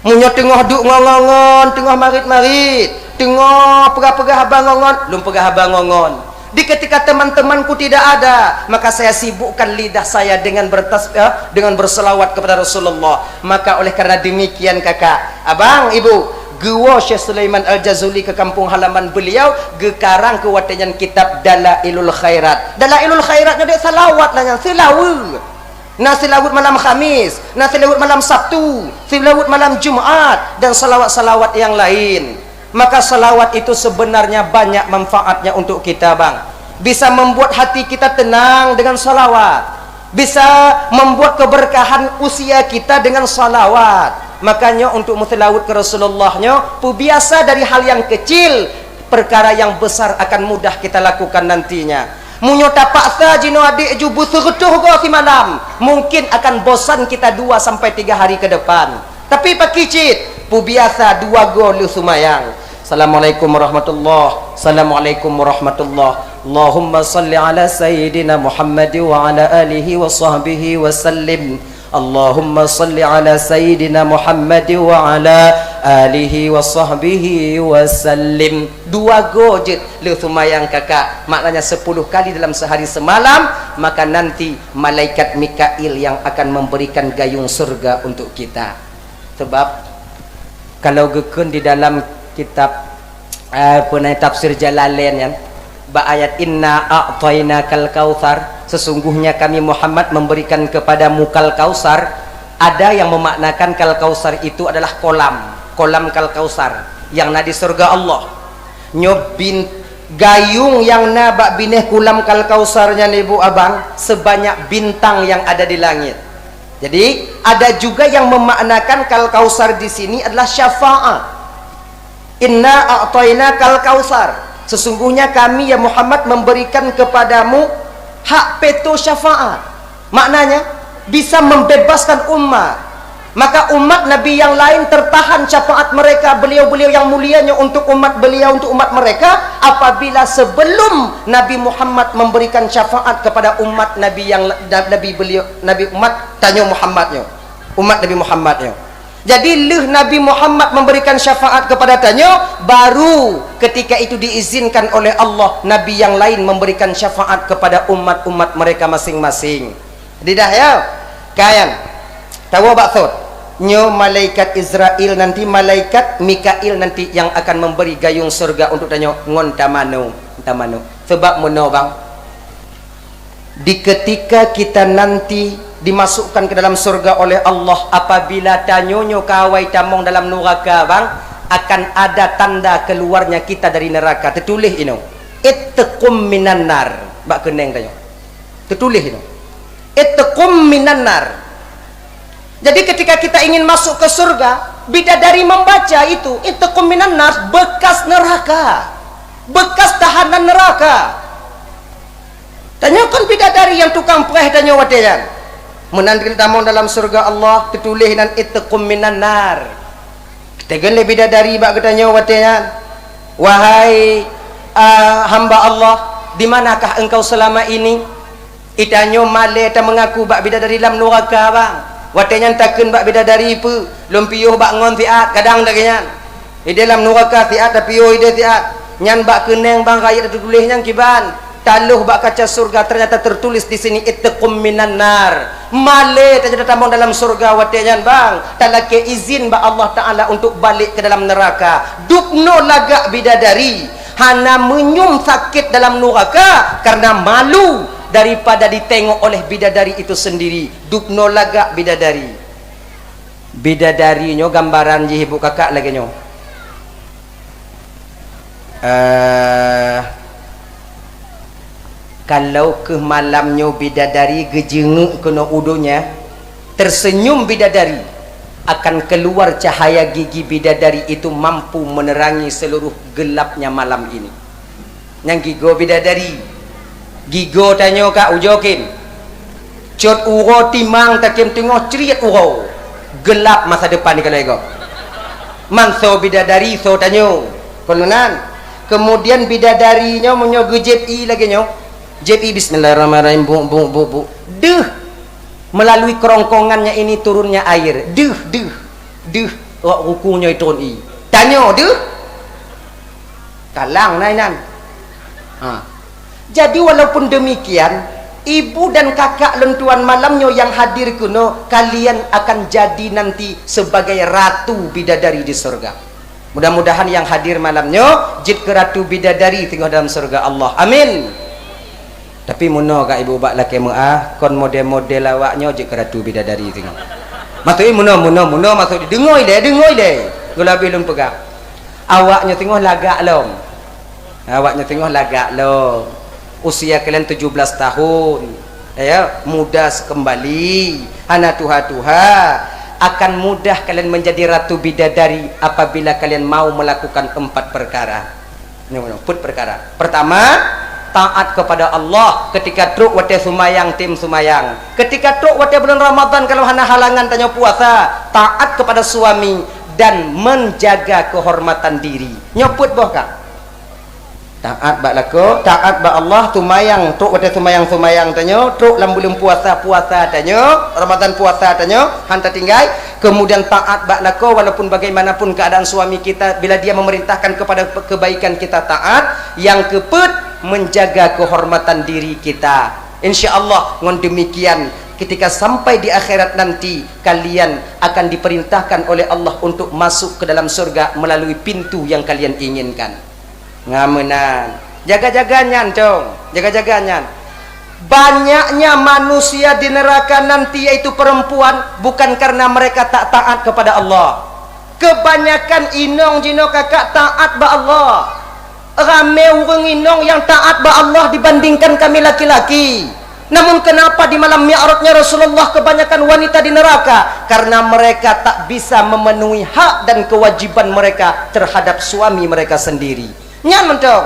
Munyo tengah duk ngongon, tengah marit-marit, tengah pegah-pegah abang ngongon, lum pegah abang ngongon. Di ketika teman-temanku tidak ada, maka saya sibukkan lidah saya dengan berselawat kepada Rasulullah. Maka oleh karena demikian kakak, abang, ibu, gua Syekh Sulaiman Al-Jazuli ke kampung halaman beliau gekarang ke watanyan kitab Dalailul Khairat. Dalailul Khairatnya dia salawat lah yang selawat. Nah selawat malam Khamis, nah selawat malam Sabtu, selawat malam Jumat dan salawat-salawat yang lain. Maka salawat itu sebenarnya banyak manfaatnya untuk kita, Bang. Bisa membuat hati kita tenang dengan salawat. Bisa membuat keberkahan usia kita dengan salawat. Makanya untuk mutilawat ke Rasulullahnya biasa dari hal yang kecil, perkara yang besar akan mudah kita lakukan nantinya. Munyo tapak sajino adik jubu segetuh go si malam, mungkin akan bosan kita 2 sampai 3 hari ke depan. Tapi pak kicit biasa 2 go lu sumayang. Assalamualaikum warahmatullahi. Assalamualaikum warahmatullahi. Allahumma salli ala sayyidina Muhammad wa ala alihi wa sahbihi wa sallim. Allahumma salli ala sayyidina Muhammad wa ala alihi wa sahbihi wa sallim. 2 gojit lu sumayang kakak, maknanya 10 kali dalam sehari semalam. Maka nanti malaikat Mikail yang akan memberikan gayung surga untuk kita. Sebab kalau gekun di dalam kitab tafsir Jalalain ya, ayat inna a'tainakal kautsar, sesungguhnya kami Muhammad memberikan kepadamu kal kausar. Ada yang memaknakan kal kausar itu adalah kolam kal kausar yang na di surga Allah. Nyobin gayung yang na bak bineh kolam kal kausarnya nih Bu Abang sebanyak bintang yang ada di langit. Jadi ada juga yang memaknakan kal kausar di sini adalah syafaat. Inna a'tainakal kausar, sesungguhnya kami ya Muhammad memberikan kepadamu hak peto syafaat. Maknanya bisa membebaskan umat. Maka umat Nabi yang lain tertahan syafaat mereka, beliau-beliau yang mulianya untuk umat beliau, untuk umat mereka, apabila sebelum Nabi Muhammad memberikan syafaat kepada umat Nabi yang Nabi beliau, Nabi umat tanya Muhammadnya, umat Nabi Muhammadnya. Jadi Nabi Muhammad memberikan syafaat kepada tanya, baru ketika itu diizinkan oleh Allah Nabi yang lain memberikan syafaat kepada umat-umat mereka masing-masing. Didah ya kayan tahu baksud nyo malaikat Israel nanti, malaikat Mikail nanti yang akan memberi gayung surga untuk tanya ngon tamano. Sebab meno bang, di ketika kita nanti dimasukkan ke dalam surga oleh Allah, apabila tanyonyo kawai tamong dalam neraka bang, akan ada tanda keluarnya kita dari neraka. Tertulis ini ittaqum minan nar, bak keneng tanyo tertulis ini ittaqum minan nar. Jadi ketika kita ingin masuk ke surga, bidadari membaca itu ittaqum minan nar, bekas neraka, bekas tahanan neraka. Tanyakan bidadari yang tukang pereh tanyo wateyan menandil tamong dalam surga Allah, tertulis dan ittaqum minan nar. Kita gele bidadari bak katanya wateyan, wahai hamba Allah, di manakah engkau selama ini? Itanyo male ta mengaku bak bidadari dalam neraka bang. Wateyan takun bak bidadari pu lumpiyuh bak ngon tiat kadang dak kenyan. Di dalam neraka tiat tapi yo ide tiat. Nyan bak keneng bang rakyat tertulis nyang kiban. Taluh bak kaca surga ternyata tertulis di sini ittaqum minan nar. Male tak tamong dalam surga wateyan bang. Talake izin bak Allah Taala untuk balik ke dalam neraka. Dukno lagak bidadari hana menyum sakit dalam neraka karena malu daripada ditengok oleh bidadari itu sendiri. Dukno lagak bidadari. Bidadari nyo gambaran je ibu kakak lagi nyo. Kalau ke malamnya bidadari gejenguk kena udonya, tersenyum bidadari, akan keluar cahaya gigi bidadari itu mampu menerangi seluruh gelapnya malam ini. Yang gigo bidadari, gigo tanyo kak ujokin, cot uro timang takim tengok ceriat uro, gelap masa depan ni kalau ego. Manso bidadari so tanyo, konunan. Kemudian bidadarinya menyo gejepi lagi nyo. Jadi bismillahirrahmanirrahim bu. Duh, melalui kerongkongannya ini turunnya air. Duh. Rukunya itu turun. Tanya duh. Kalang nainan. Jadi walaupun demikian, ibu dan kakak lentuan malamnya yang hadir kuno, kalian akan jadi nanti sebagai ratu bidadari di surga. Mudah-mudahan yang hadir malamnya jid ke ratu bidadari tengok dalam surga Allah. Amin. Tapi muno kak ibu bak laki muah kon model-model awaknya jid ke ratu bidadari tengok. Maksudnya muno maksud dengoi deh. Gulabi lum pegang. Awaknya tengok lagak long. Awaknya tengok lagak long. Usia kalian 17 tahun. Ya, muda kembali. Hana tuha akan mudah kalian menjadi ratu bidadari apabila kalian mau melakukan 4 perkara. Perkara. Pertama, taat kepada Allah ketika truk wate sumayang tim sumayang. Ketika truk wate bulan Ramadan kalau hana halangan tanya puasa, taat kepada suami dan menjaga kehormatan diri. Nyoput boh kak. Taat bak lako, taat bak Allah tumayang, truk wate sumayang tanyo, truk lambulum puasa tanyo, Ramadan puasa tanyo, hanta tinggai. Kemudian taat bak lako walaupun bagaimanapun keadaan suami kita bila dia memerintahkan kepada kebaikan kita taat. Yang keempat, menjaga kehormatan diri kita. Insyaallah ngon demikian ketika sampai di akhirat nanti kalian akan diperintahkan oleh Allah untuk masuk ke dalam surga melalui pintu yang kalian inginkan. Ngamenan jaga-jaganyan cong, jaga-jaganyan. Banyaknya manusia di neraka nanti yaitu perempuan bukan karena mereka tak taat kepada Allah. Kebanyakan inong jino kakak taat ba Allah. Ramai orang inong yang taat ba Allah dibandingkan kami laki-laki. Namun kenapa di malam Mi'rajnya Rasulullah kebanyakan wanita di neraka? Karena mereka tak bisa memenuhi hak dan kewajiban mereka terhadap suami mereka sendiri. Nyan mentong.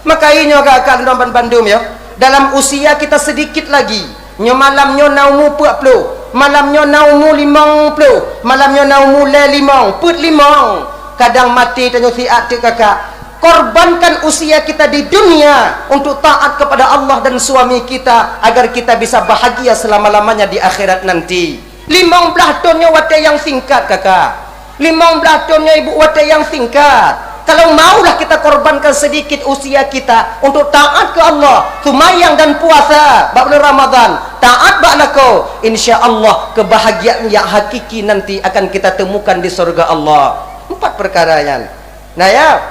Maka ini agak nomban Bandung ya. Dalam usia kita sedikit lagi. Nyo malamnya naumu 40, malamnya naumu 50, malamnya naumu 5, put 5. Kadang mati tanyo siat kakak. Korbankan usia kita di dunia untuk taat kepada Allah dan suami kita agar kita bisa bahagia selama-lamanya di akhirat nanti. 15 tahunnya wate yang singkat kakak. 15 tahunnya ibu wate yang singkat. Kalau maulah kita korbankan sedikit usia kita untuk taat ke Allah, sumayang dan puasa bulan Ramadan, taat ba'lako, insyaallah kebahagiaan yang hakiki nanti akan kita temukan di surga Allah. 4 perkara yang. Nah ya,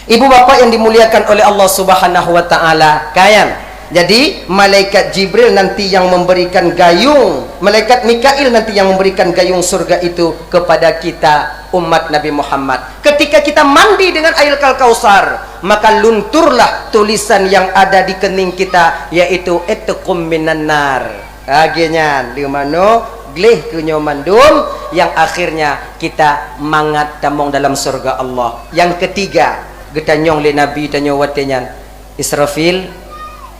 ibu bapak yang dimuliakan oleh Allah Subhanahu wa taala, kayan. Jadi malaikat Jibril nanti yang memberikan gayung, malaikat Mikail nanti yang memberikan gayung surga itu kepada kita umat Nabi Muhammad. Ketika kita mandi dengan air Kausar, maka lunturlah tulisan yang ada di kening kita, yaitu itqum minan nar. Akhirnya di mana gleh ke nyomandum yang akhirnya kita mangat tamong dalam surga Allah. Yang ketiga, getanyong le Nabi tanyo watenyan Israfil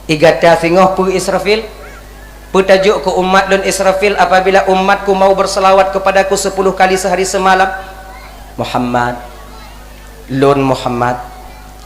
igata singoh pu Israfil putajuk ke umat dan Israfil apabila umatku mau berselawat kepadaku 10 kali sehari semalam. Muhammad lon Muhammad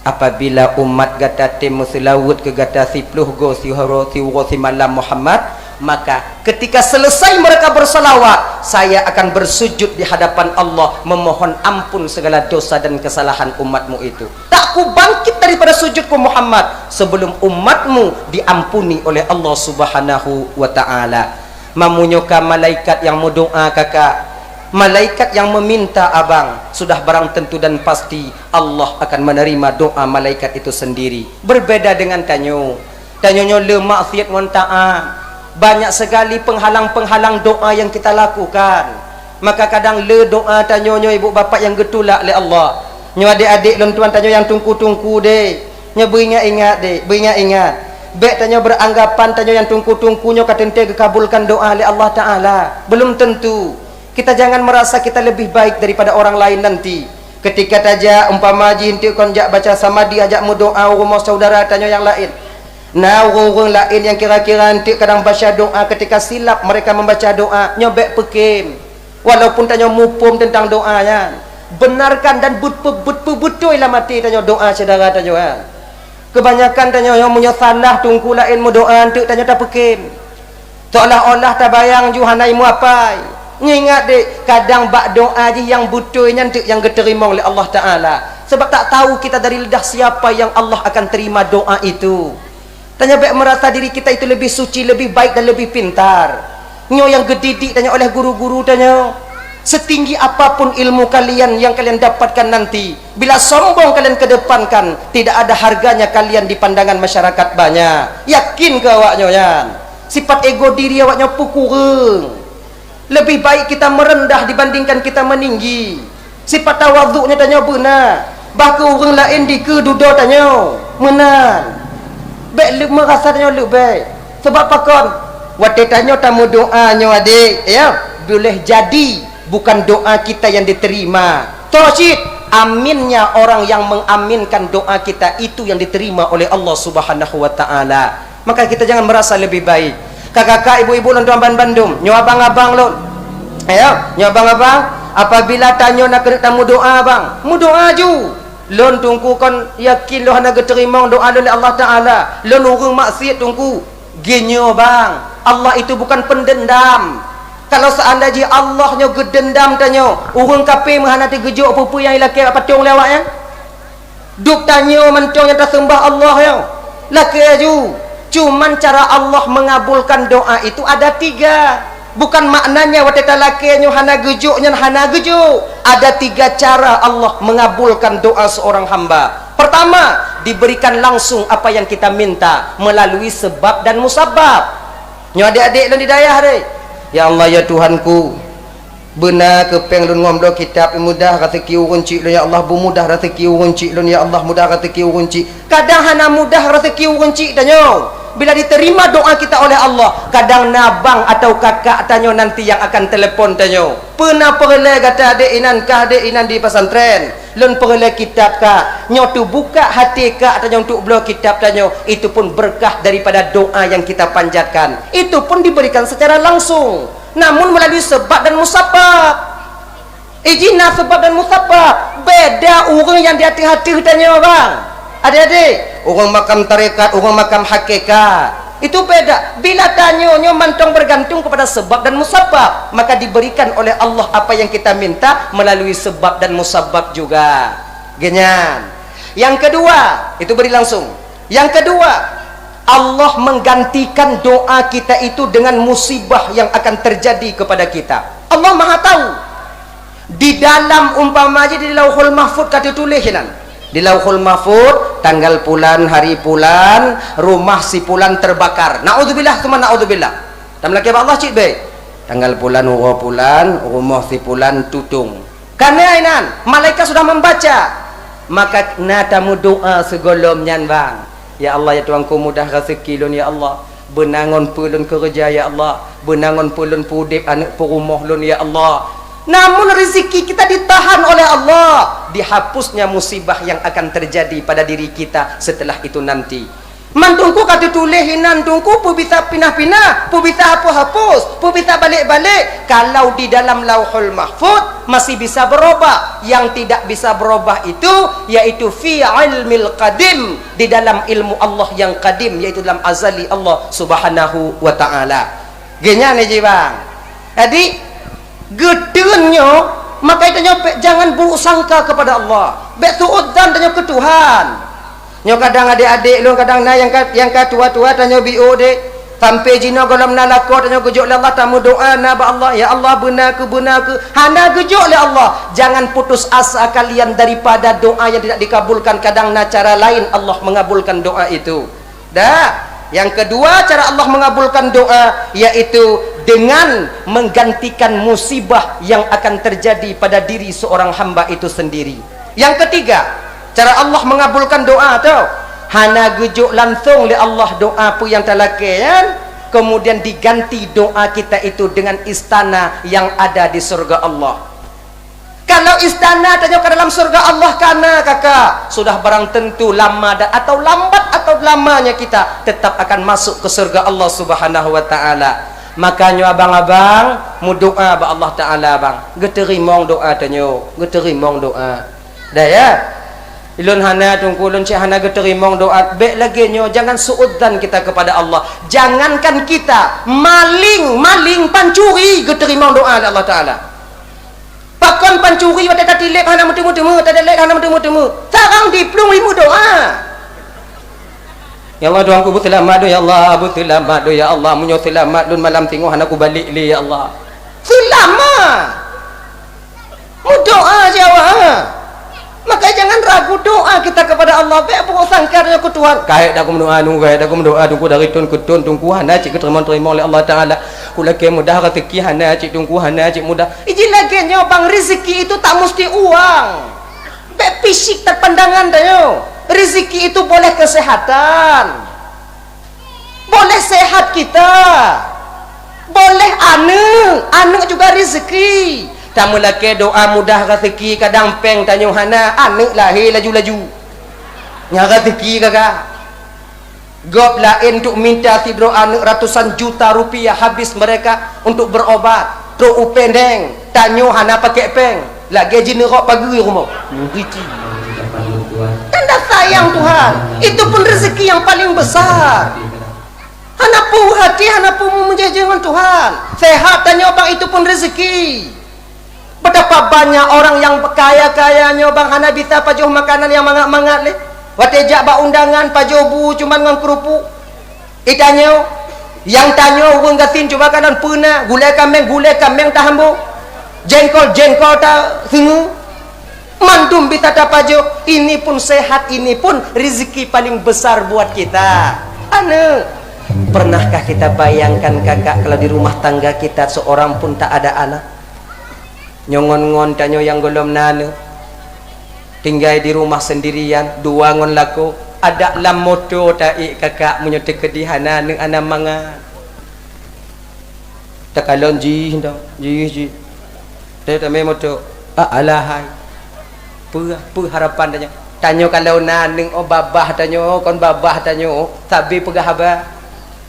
apabila umat gata temu selawat ke gata 10 go si haro si malam Muhammad, maka ketika selesai mereka berselawat saya akan bersujud di hadapan Allah memohon ampun segala dosa dan kesalahan umatmu itu. Tak ku bangkit daripada sujudku Muhammad sebelum umatmu diampuni oleh Allah Subhanahu wa taala. Mamunyoka malaikat yang mendoa kakak, malaikat yang meminta abang, sudah barang tentu dan pasti Allah akan menerima doa malaikat itu sendiri. Berbeda dengan tanyonyo le maksiat ngon taat. Banyak sekali penghalang-penghalang doa yang kita lakukan. Maka kadang le doa tanyonyo ibu bapak yang getulak oleh Allah. Nyo adik-adik lon tuan tanyo yang tungku-tungku deh. Nyo beringat-ingat deh, beringat-ingat. Baik tanyo beranggapan tanyo yang tungku-tungkunyo katente dikabulkan doa oleh Allah taala. Belum tentu. Kita jangan merasa kita lebih baik daripada orang lain nanti. Ketika taja umpama ji henti kon jak baca samadhi ajak mu doa rumah saudara tanyo yang lain. Nah, orang-orang lain yang kira-kira nanti kadang baca doa ketika silap mereka membaca doa, nyobek pekim. Walaupun tanyo mupum tentang doanya. Benarkan dan betul lah mati tanyo doa saudara tanyo. Kebanyakan tanyo yang punya salah tungku lain mu doa untuk tanyo tak pekim. Seolah-olah tak bayang juhanai mu apa. Ingat dek, kadang bak doa je yang butulnya untuk yang diterima oleh Allah Ta'ala. Sebab tak tahu kita dari lidah siapa yang Allah akan terima doa itu. Tanya baik merasa diri kita itu lebih suci, lebih baik dan lebih pintar. Nyo yang gedidik tanya oleh guru-guru tanya. setinggi apapun ilmu kalian yang kalian dapatkan nanti, bila sombong kalian kedepankan, tidak ada harganya kalian di pandangan masyarakat banyak. Yakin ke awaknya yan? Sifat ego diri awaknya kurang. Lebih baik kita merendah dibandingkan kita meninggi. Sifat tawaduknya tanya benar. Bahkan orang lain di kedudukan tanya menan. Baik merasa tanya lebih baik. Sebab pakon waktu tanya tamu doanya adik, ya, boleh jadi bukan doa kita yang diterima. Toshid, aminnya orang yang mengaminkan doa kita itu yang diterima oleh Allah Subhanahu wa taala. Maka kita jangan merasa lebih baik. Kakak-kakak, ibu-ibu dan tuan Bandung, nyo abang-abang lon. Ayo, nyo abang-abang, apabila tanya nak kena tamu doa bang, mu doa ju. Lon tungku kon yakin lo hana diterima doa oleh Allah taala. Lon urang maksiat tungku. Genyo bang, Allah itu bukan pendendam. Kalau seandainya Allahnya gedendam tanya, urang kafir mahana tergejuk apa-apa yang ilaki patung lewat ya. Duk tanya mentong yang tersembah Allah ya. Laki aju. Cuman cara Allah mengabulkan doa itu ada 3. Bukan maknanya wateta lakinya hana gejuknya hana gejuk. Ada 3 cara Allah mengabulkan doa seorang hamba. Pertama, diberikan langsung apa yang kita minta melalui sebab dan musabab. Nyo adik-adik lon di dayah deh. Ya Allah ya Tuhanku, benar kepeng lun ngomdo kitab mudah rezeki urun cik lun ya Allah, mudah rezeki urun cik lun ya Allah, mudah rezeki urun cik. Kadang hana mudah rezeki urun cik tanyo. Bila diterima doa kita oleh Allah, kadang nabang atau kakak tanyo nanti yang akan telepon tanyo. Pernah perle kata adik inan di pesantren. Lun perle kitab ka, nyo tu buka hati ka tanyo untuk belo kitab tanyo. Itu pun berkah daripada doa yang kita panjatkan. Itu pun diberikan secara langsung. Namun melalui sebab dan musabab. Ijina sebab dan musabab. Beda orang yang di hati-hati tanyo bang. Adik-adik, orang makam tarekat, orang makam hakikat, itu beda. Bila tanyanya mantong bergantung kepada sebab dan musabab, maka diberikan oleh Allah apa yang kita minta melalui sebab dan musabab juga. Genyan. Yang kedua, itu beri langsung. Yang kedua, Allah menggantikan doa kita itu dengan musibah yang akan terjadi kepada kita. Allah Maha tahu. Di dalam umpamanya di Lauhul Mahfuz kata tulisan. Di Lauhul Mahfuz tanggal bulan, hari bulan, rumah si bulan terbakar. Naudzubillah, cuma naudzubillah. Dan lagi Allah cik baik. Tanggal bulan, rumah si bulan tutung. Karena inan, malaikat sudah membaca. Maka natamu doa segolomnya bang. Ya Allah ya Tuhanku, mudah rezeki lun ya Allah. Benangon pulun kerja ya Allah. Benangon pulun pudip anak perumah lun ya Allah. Namun rezeki kita ditahan oleh Allah, dihapusnya musibah yang akan terjadi pada diri kita setelah itu nanti. Mantungku kata tulis hinantungku pu bisa pinah-pinah, pu bisa hapus-hapus, pu bisa balik-balik. Kalau di dalam Lauhul Mahfuz masih bisa berubah. Yang tidak bisa berubah itu yaitu fi ilmil qadim, di dalam ilmu Allah yang qadim, yaitu dalam azali Allah Subhanahu wa taala. Genya nih bang. Jadi gedenya maka itu jangan buruk sangka kepada Allah. Bek suudzan tanya ke Tuhan. Nyo kadang adik-adik lu kadang na yang tua-tua tanya bio dek sampai jina golam nalako tanya gejuk le Allah tamu doa na ba Allah ya Allah benar ke hana gejuk le Allah. Jangan putus asa kalian daripada doa yang tidak dikabulkan. Kadang na cara lain Allah mengabulkan doa itu. Dah. Yang kedua cara Allah mengabulkan doa yaitu dengan menggantikan musibah yang akan terjadi pada diri seorang hamba itu sendiri. Yang ketiga, cara Allah mengabulkan doa tau, hana gejuk langsung li Allah doa pu yang talakian, kemudian diganti doa kita itu dengan istana yang ada di surga Allah. Kalau istana tanya ke dalam surga Allah karena kakak sudah barang tentu lama atau lambat atau lamanya kita tetap akan masuk ke surga Allah Subhanahu wa taala. Makanya abang-abang mu doa ba Allah taala bang. Geterimong doa tanyo, geterimong doa. Dah ya. Ilun hana tungku lun cik hana geterimong doa. Baik lagi nyo jangan suudzan kita kepada Allah. Jangankan kita maling pancuri geterimong doa Allah taala. Pakon pancuri wata tatilep hana mutemu-temu, tadelek hana mutemu-temu. Sarang diplung limu doa. Ya Allah doangku bu selamat do ya Allah, bu selamat do ya Allah, munyo selamat dun malam tengok hana ku balik li ya Allah. Selamat. Mu doa jawab. Maka jangan ragu doa kita kepada Allah. Baik pokok sangkarnya ke Tuhan. Kait dah aku mendoa nunggu, kait aku mendoa tunggu dari tun ke tun tunggu hana cik terima oleh Allah Taala. Kulake mudah rezeki hana cik tunggu hana cik mudah. Iji lagi nyo bang rezeki itu tak mesti uang. Baik fisik terpandangan dah nyo. Rezeki itu boleh kesehatan. Boleh sehat kita. Boleh anak juga rezeki. Tamu laki doa mudah rezeki kadang peng tanyo hana anak lahir laju-laju. Nya rezeki kakak. Gop lain untuk minta tidro anak ratusan juta rupiah habis mereka untuk berobat. Tro upendeng tanyo hana pakai peng. Lagi jinerok pagi rumah. Ngiti. Tanda sayang Tuhan. Itu pun rezeki yang paling besar. Hanapu hati, hanapu menjajangan Tuhan. Sehat tanya bang itu pun rezeki. Betapa banyak orang yang kaya-kayanya bang hana bisa pajuh makanan yang mangat-mangat leh. Watejak bak undangan pajuh bu cuman ngan kerupuk. Itanyo yang tanyo urang gatin coba kanan puna gulai kambing tahambo. Jengkol tak singu. Mandum bisa pajuh. Ini pun sehat, ini pun rezeki paling besar buat kita. Pernahkah kita bayangkan kakak kalau di rumah tangga kita seorang pun tak ada anak? Nyongon-ngon tanyo yang golom nana tinggal di rumah sendirian dua ngon laku ada lam moto taik kakak menyotek kedihana neng anak manga takalon ji tame moto alahai pu harapan tanyo kalau naneng babah tanyo kon babah tanyo sabi pegah haba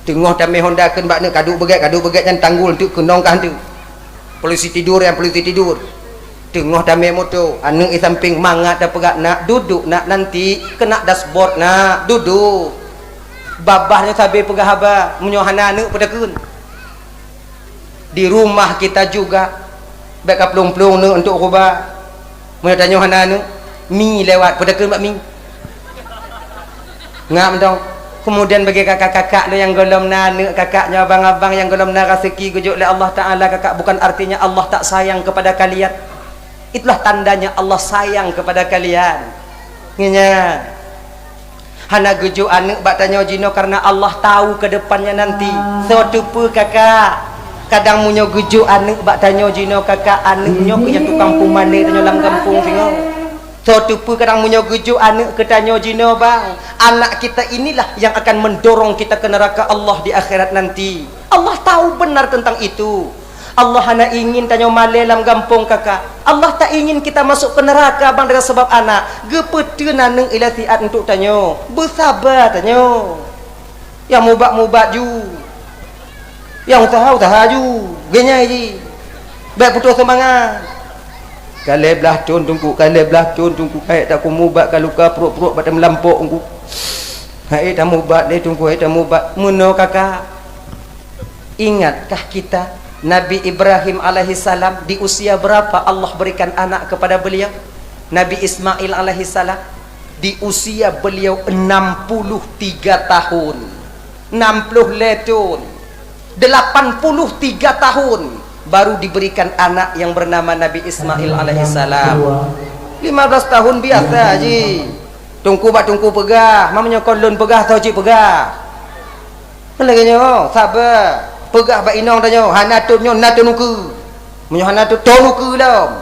tengok tame honda ken bak ne kadu begat yang tanggul tu kenong kan tu polisi tidur tengok dame moto anu i samping mangat dah pegat nak duduk nak nanti kena dashboard nak duduk babahnya sabi pegah haba menyohana anu pada kun di rumah kita juga baik pelung-pelung nu untuk ubah mun tanya hana anu mi lewat pada kun bak mi ngam dong. Kemudian bagi kakak-kakak yang golom nana, kakaknya abang-abang yang golom nana rezeki gujuk oleh Allah Ta'ala kakak, bukan artinya Allah tak sayang kepada kalian. Itulah tandanya Allah sayang kepada kalian. Ngenya hana gujuk anak bak tanya jino karena Allah tahu ke depannya nanti. Suatu pu kakak kadang munyo gujuk anak bak tanya jino kakak anaknya yang tukang pumane tanya dalam kampung singong. Suatu pu kadang munyo gujuk anak ke tanya jino bang. Anak kita inilah yang akan mendorong kita ke neraka Allah di akhirat nanti. Allah tahu benar tentang itu. Allah hanya ingin tanya malai dalam kampung kakak. Allah tak ingin kita masuk ke neraka bang dengan sebab anak. Gepete naneng ilasiat untuk tanya. Bersabar tanya. Yang mubat-mubat ju. Yang usaha ju. Genyai ji. Baik putus semangat. Kalau belah tun tungku, kait tak ku mubat kalau ka perut-perut pada melampok tungku. Hai tak mubat ni tungku, hai tak mubat. Muno kakak. Ingatkah kita Nabi Ibrahim alaihissalam di usia berapa Allah berikan anak kepada beliau? Nabi Ismail alaihissalam di usia beliau 63 tahun. 60 letun. 83 tahun. Baru diberikan anak yang bernama Nabi Ismail alaihissalam. 15 tahun biasa ji. Tungku pegah, mamanya kolon pegah tau cik pegah. Lagi nyo, sabar. Pegah bak inong tanyo, hana tunyo na tunuku. Munyo hana tu tunuku lam.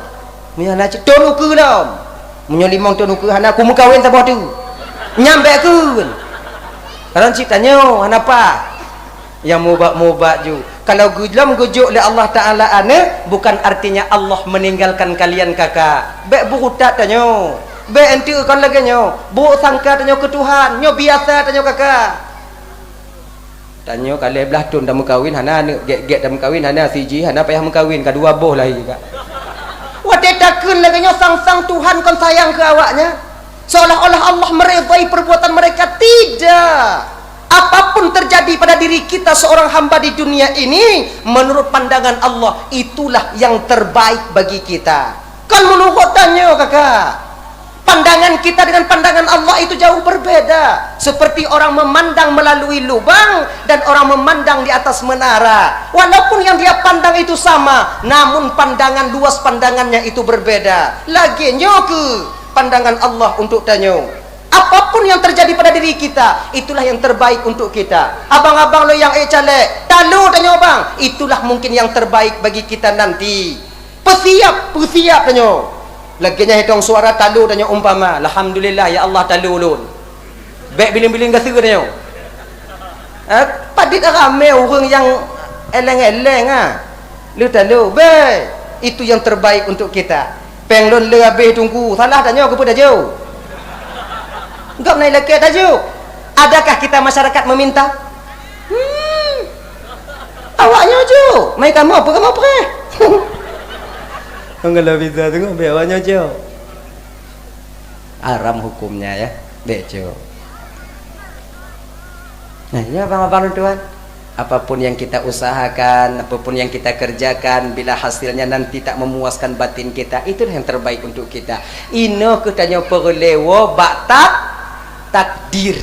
Munyo hana cik tunuku lam. Munyo limong tunuku hana ku mukawin sabah tu. Nyambe kun. Karan cik tanyo, hana apa? Yang mubat-mubat ju. Kalau gulam gujuk oleh Allah Ta'ala ana, bukan artinya Allah meninggalkan kalian kakak. Baik burutat tanyo. Baik ente kan lagi nyo. Buruk sangka tanyo ke Tuhan. Nyo biasa tanyo kakak. Tanyo kalau belah tun dah mengkawin, hana get dah mengkawin, hana siji, hana payah mengkawin, kedua boh lagi kak. Wadah takun lagi nyo sang-sang Tuhan kon sayang ke awaknya. Seolah-olah Allah meredai perbuatan mereka. Tidak. Apapun terjadi pada diri kita seorang hamba di dunia ini, menurut pandangan Allah itulah yang terbaik bagi kita. Kan menurut tanya kakak, pandangan pandangan kita dengan pandangan Allah itu jauh berbeda. Seperti orang memandang melalui lubang dan orang memandang di atas menara. Walaupun yang dia pandang itu sama, namun pandangan luas pandangannya itu berbeda. Lagi ke pandangan Allah untuk tanyo. Apapun yang terjadi pada diri kita, itulah yang terbaik untuk kita. Abang-abang lo yang calek, talu tanyo bang, itulah mungkin yang terbaik bagi kita nanti. Persiap tanyo. Laginya hitung suara talu tanyo umpama, alhamdulillah ya Allah talu ulun. Baik biling-biling gasa tanyo. Padit ramai orang yang eleng-eleng lu talu, be, itu yang terbaik untuk kita. Penglon le habis tunggu, salah tanyo kepada jauh. Enggak naik lagi tajuk. Adakah kita masyarakat meminta? Awaknya je. Mai kamu apa kamu apa? Enggak bisa tengok bewanya je. Haram hukumnya ya, bejo. Nah, ya abang-abang tuan, apapun yang kita usahakan, apapun yang kita kerjakan, bila hasilnya nanti tak memuaskan batin kita, itu yang terbaik untuk kita. Ino katanya perlewo baktak takdir.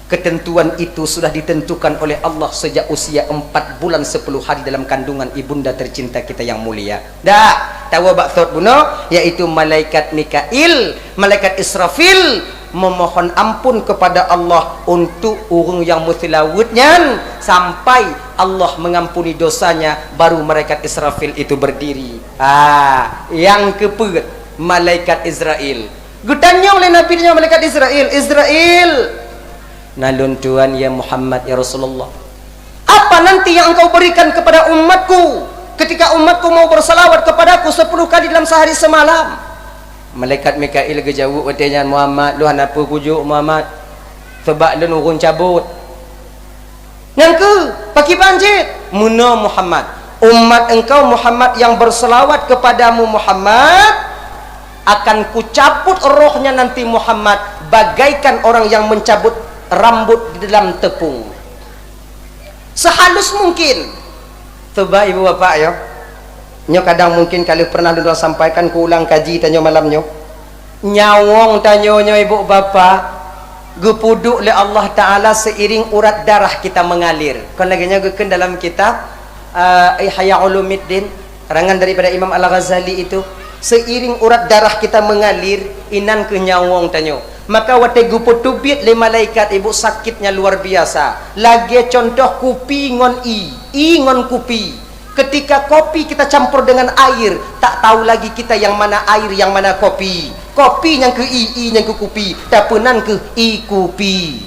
Ketentuan itu sudah ditentukan oleh Allah sejak usia 4 bulan 10 hari dalam kandungan ibunda tercinta kita yang mulia. Dah tahu baksud buno, yaitu malaikat Mikail, malaikat Israfil memohon ampun kepada Allah untuk orang yang mutilawutnya sampai Allah mengampuni dosanya, baru malaikat Israfil itu berdiri. Yang keempat malaikat Israel. Gutanya oleh Nabi nya malaikat Israel. Nalun Tuhan ya Muhammad ya Rasulullah. Apa nanti yang engkau berikan kepada umatku ketika umatku mau bersalawat kepadaku 10 kali dalam sehari semalam? Malaikat Mikail kejawab katanya, Muhammad, lu apa kujuk Muhammad? Sebab lu urun cabut. Yang ke, paki banjit. Muna Muhammad. Umat engkau Muhammad yang bersalawat kepadamu Muhammad, akan kucabut rohnya nanti Muhammad bagaikan orang yang mencabut rambut di dalam tepung. Sehalus mungkin. Coba ibu bapak ya. Nyo kadang mungkin kalau pernah lu sampaikan ku ulang kaji tanyo malam nyo. Nyawong tanyo nyo ibu bapak gepuduk oleh Allah Taala seiring urat darah kita mengalir. Kon lagi nya geken dalam kitab Ihya Ulumuddin karangan daripada Imam Al-Ghazali itu, seiring urat darah kita mengalir inan ke nyawong tanyo. Maka wate guput tubit le malaikat ibu sakitnya luar biasa. Lagi contoh kopi ngon i ngon kopi. Ketika kopi kita campur dengan air, tak tahu lagi kita yang mana air yang mana kopi. Kopi yang ke i yang ke kopi, tapunan ke i kopi.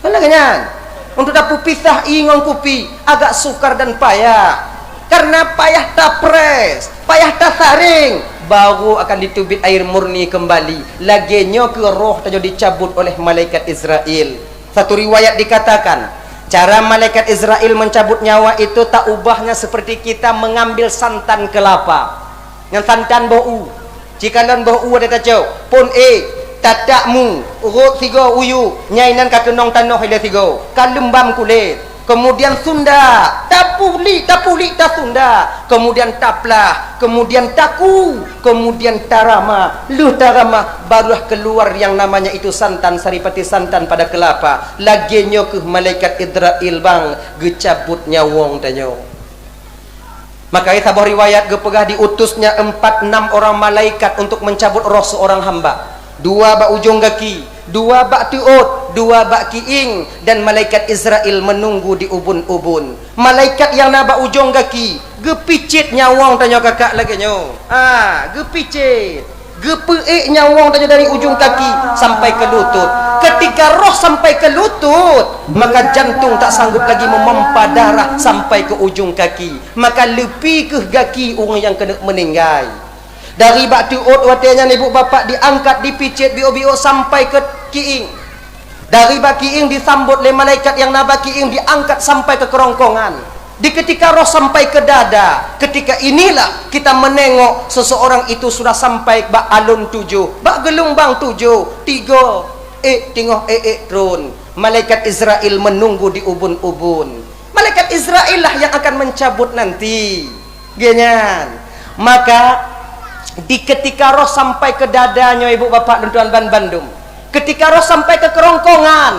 Mana kanyan? Untuk dapat pisah i ngon kopi agak sukar dan payah. Karena payah tapres, payah tasaring, baru akan ditubit air murni kembali. Laginya ke roh tadi dicabut oleh malaikat Israel. Satu riwayat dikatakan, cara malaikat Israel mencabut nyawa itu tak ubahnya seperti kita mengambil santan kelapa. Yang santan bau. Jika non bau ada tajuk, pun tatakmu, urut tiga uyu, nyainan kakenong tanah hila tiga, kalembam kulit. Kemudian Sunda, tapuli tak Sunda, kemudian taplah, kemudian taku, kemudian tarama, tarama, barulah keluar yang namanya itu santan, saripati santan pada kelapa. Laginya ke malaikat Israel bang, gecabut nyawong tanyo. Maka sabuah riwayat gepegah diutusnya 4-6 orang malaikat untuk mencabut roh seorang hamba. 2 bak ujung kaki, 2 bak tuut, 2 bak kiing, dan malaikat Israel menunggu di ubun-ubun. Malaikat yang nabak ujung kaki gepicit nyawang tanya kakak lagi nyo. Gepicit, gepeik nyawang tanya dari ujung kaki sampai ke lutut. Ketika roh sampai ke lutut, maka jantung tak sanggup lagi memompa darah sampai ke ujung kaki. Maka lepi ke kaki orang yang kena meninggal. Dari bak tuut watenya ibu bapak diangkat, dipicit bio-bio sampai ke kiing. Dari bak kiing disambut oleh malaikat yang nabak kiing, diangkat sampai ke kerongkongan. Di ketika roh sampai ke dada, ketika inilah kita menengok seseorang itu sudah sampai bak alun 7, bak gelombang 7, 3 tengok turun. Malaikat Israel menunggu di ubun-ubun. Malaikat Israel lah yang akan mencabut nanti. Genyan. Maka Di ketika roh sampai ke dadanya ibu bapak dan tuan Bandung, ketika roh sampai ke kerongkongan,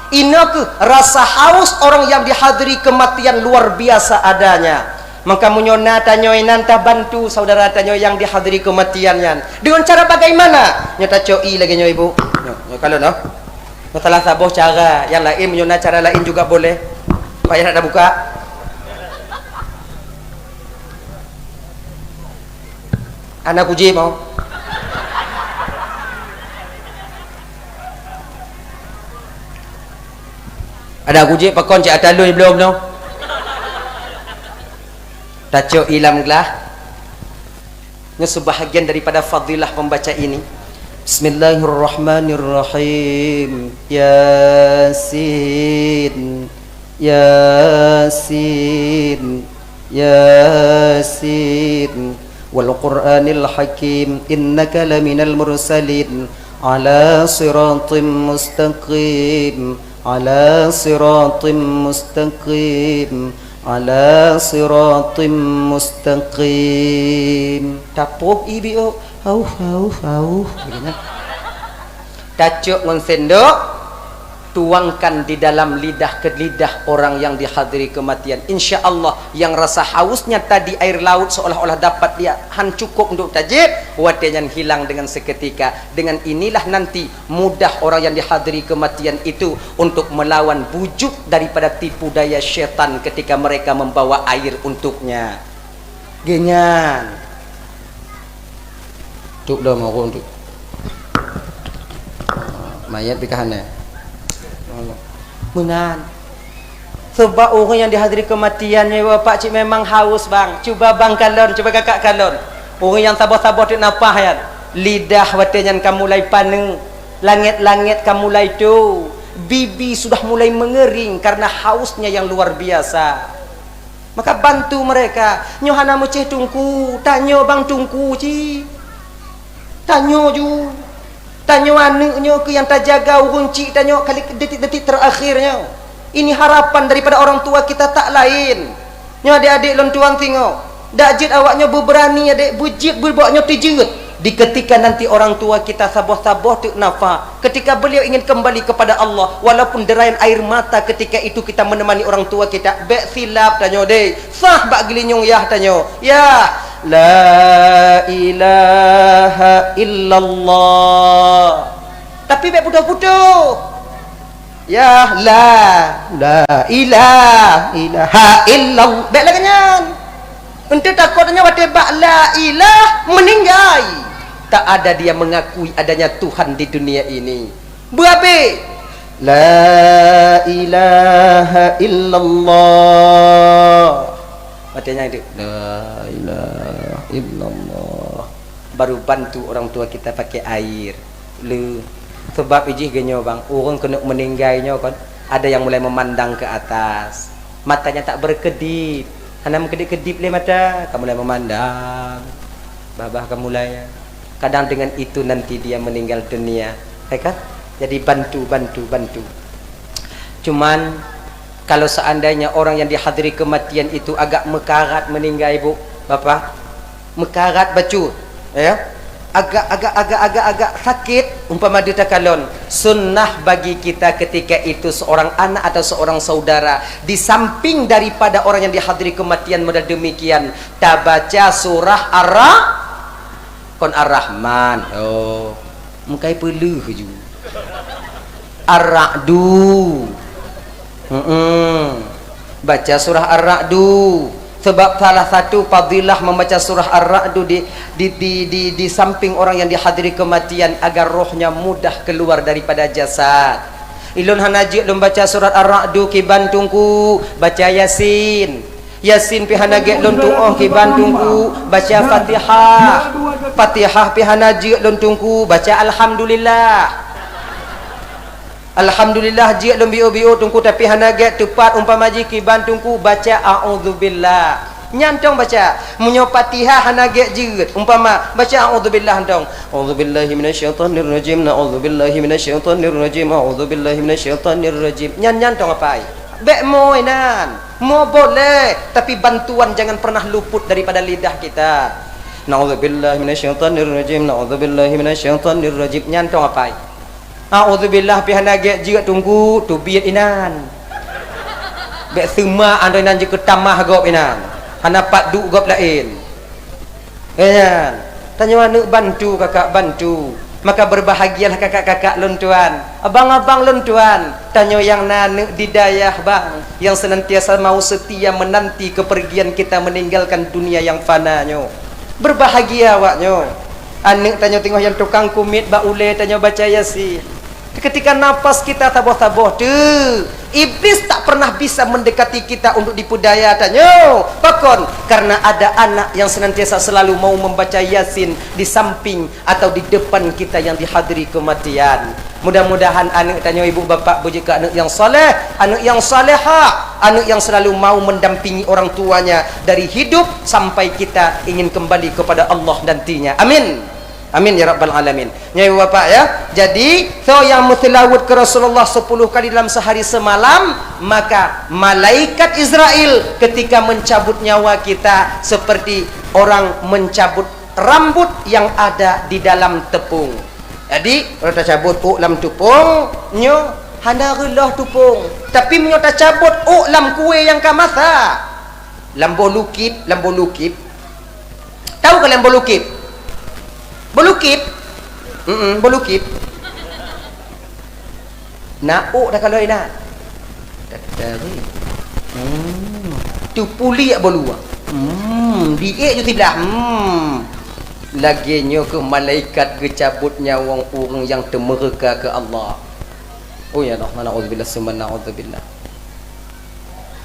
ini ke rasa haus orang yang dihadiri kematian luar biasa adanya. Maka munyona tanyoy nanta bantu saudara tanyoy yang dihadiri kematiannya. Dengan cara bagaimana? Nyata coi lagi nyoy ibu. Kalau no, salah saboh cara yang lain munyona cara lain juga boleh. Payah ada buka. Anak puji mau. Ada puji pakon cik atalui belum no? Taco ilam gelah. Ini sebahagian daripada fadilah membaca ini. Bismillahirrahmanirrahim. Yasin, Yasin, Yasin. Wal Qur'anil Hakim. Innaka laminal mursalin. Ala siratim mustaqim. Ala siratim mustaqim. Ala siratim mustaqim. Tapuk ibi oh. Au. Begini. Tacuk ngon sendok. Tuangkan di dalam lidah ke lidah orang yang dihadiri kematian. Insya Allah yang rasa hausnya tadi air laut seolah-olah dapat dia cukup untuk tajib, watenya hilang dengan seketika. Dengan inilah nanti mudah orang yang dihadiri kematian itu untuk melawan bujuk daripada tipu daya syaitan ketika mereka membawa air untuknya. Genyan. Tuk dah mau untuk mayat bikahana. Menan. Sebab orang yang dihadiri kematiannya bapak cik memang haus bang. Cuba bang kalon, cuba kakak kalon. Orang yang sabar-sabar tu napah ya. Lidah watenya kamu mulai paneng. Langit-langit kamu mulai tu. Bibi sudah mulai mengering karena hausnya yang luar biasa. Maka bantu mereka. Nyohana mucih tungku, tanyo bang tungku cik. Tanyo ju. Tanyo anaknya ke yang tak jaga urun cik tanyo kali detik-detik terakhirnya. Ini harapan daripada orang tua kita tak lain. Nyo adik-adik lontuan tengok. Dak jid awaknya berberani adik bujit berbawaknya tijut. Di ketika nanti orang tua kita sabar-sabar tu nafas. Ketika beliau ingin kembali kepada Allah, walaupun derayan air mata ketika itu kita menemani orang tua kita. Bek silap tanyo deh. Sah bak gilinyong yah tanyo. Ya. La ilaha illallah. Tapi bek putus-putus. Ya la ilaha illallah. Bek lagi nyan. Untuk takutnya wate bak la ilah meninggai. Tak ada dia mengakui adanya Tuhan di dunia ini. Berabe? La ilaha illallah. Artinya itu la ilaha illallah. Baru bantu orang tua kita pakai air. Lu sebab ijih genyo bang, orang kena meninggalnya kan. Ada yang mulai memandang ke atas. Matanya tak berkedip. Hanya kedip-kedip le mata, kamu mulai memandang. Babah kamu mulai. Kadang dengan itu nanti dia meninggal dunia. Kan? Jadi bantu. Cuman kalau seandainya orang yang dihadiri kematian itu agak mekarat meninggal ibu, bapak, mekarat bacu, ya, agak sakit, umpama dia takalon, sunnah bagi kita ketika itu seorang anak atau seorang saudara di samping daripada orang yang dihadiri kematian model demikian, tak baca surah Ar-Rahman, oh, mukai peluh je, Ar-Ra'du. Baca surah Ar-Ra'du. Sebab salah satu fadilah membaca surah Ar-Ra'du di samping orang yang dihadiri kematian agar rohnya mudah keluar daripada jasad. Ilun hanajik lum baca surat Ar-Ra'du ki bantungku baca Yasin. Yasin pi hanajik lun tuoh ki bantungku baca Fatihah. Fatihah pi hanajik lun tungku baca Alhamdulillah. Alhamdulillah jik lum bio tungku tapi hanaget tepat umpama jiki bantungku baca a'udzubillah. Nyantong baca munyo Fatihah hanaget jik umpama baca a'udzubillah antong. A'udzubillahi minasyaitonir rajim. A'udzubillahi minasyaitonir rajim. A'udzubillahi minasyaitonir rajim. Nyantong apa ai? Bek moinan. Mo boleh tapi bantuan jangan pernah luput daripada lidah kita. Na'udzubillahi minasyaitanirrajim. Na'udzubillahi minasyaitanirrajim. Nyantong apa? A'udzubillah pihana ge jiga tunggu tu biat inan. Bek semua andai nan je ketamah gop inan. Hana pat du gop lain. Kan? Tanya mana bantu kakak bantu. Maka berbahagialah kakak-kakak luntuan, abang-abang luntuan. Tanya yang nanek di dayah bang, yang senantiasa mau setia menanti kepergian kita meninggalkan dunia yang fananya. Berbahagia awaknya. Anak tanya tengok yang tukang kumit bak ule tanya baca yasin. Ketika nafas kita taboh-taboh tu, iblis tak pernah bisa mendekati kita untuk dipudaya tanya. Pakon karena ada anak yang senantiasa selalu mau membaca yasin di samping atau di depan kita yang dihadiri kematian. Mudah-mudahan anak tanya ibu bapa bujika anak yang soleh, anak yang salehah, anak yang selalu mau mendampingi orang tuanya dari hidup sampai kita ingin kembali kepada Allah nantinya. Amin. Amin ya rabbal alamin. Nyai bapak ya. Jadi so yang mutilawud ke Rasulullah 10 kali dalam sehari semalam, maka malaikat Israel ketika mencabut nyawa kita seperti orang mencabut rambut yang ada di dalam tepung. Jadi kalau kita cabut dalam tepung, nyo hana relah tepung. Tapi nyo ta cabut dalam kue yang kamasa. Lambo lukip. Tahu kalian bolukip? Bolukip, bolukip. Nauk dah kalau ina. Dah ni. Tu puli ak bolu. Diek je tibelah. Laginya ke malaikat ke cabut nyawa orang yang temerka ke Allah. Oh ya Allah, na'udzubillah summa na'udzubillah.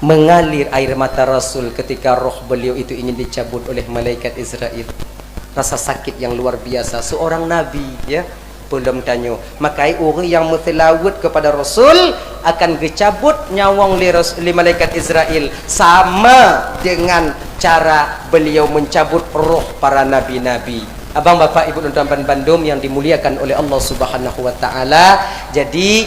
Mengalir air mata Rasul ketika roh beliau itu ingin dicabut oleh malaikat Israel. Rasa sakit yang luar biasa. Seorang nabi ya belum tanya. Maka orang yang mutilawud kepada Rasul akan dicabut nyawang li malaikat Israel sama dengan cara beliau mencabut roh para nabi-nabi. Abang bapak ibu dan tuan Bandung yang dimuliakan oleh Allah Subhanahu wa taala. Jadi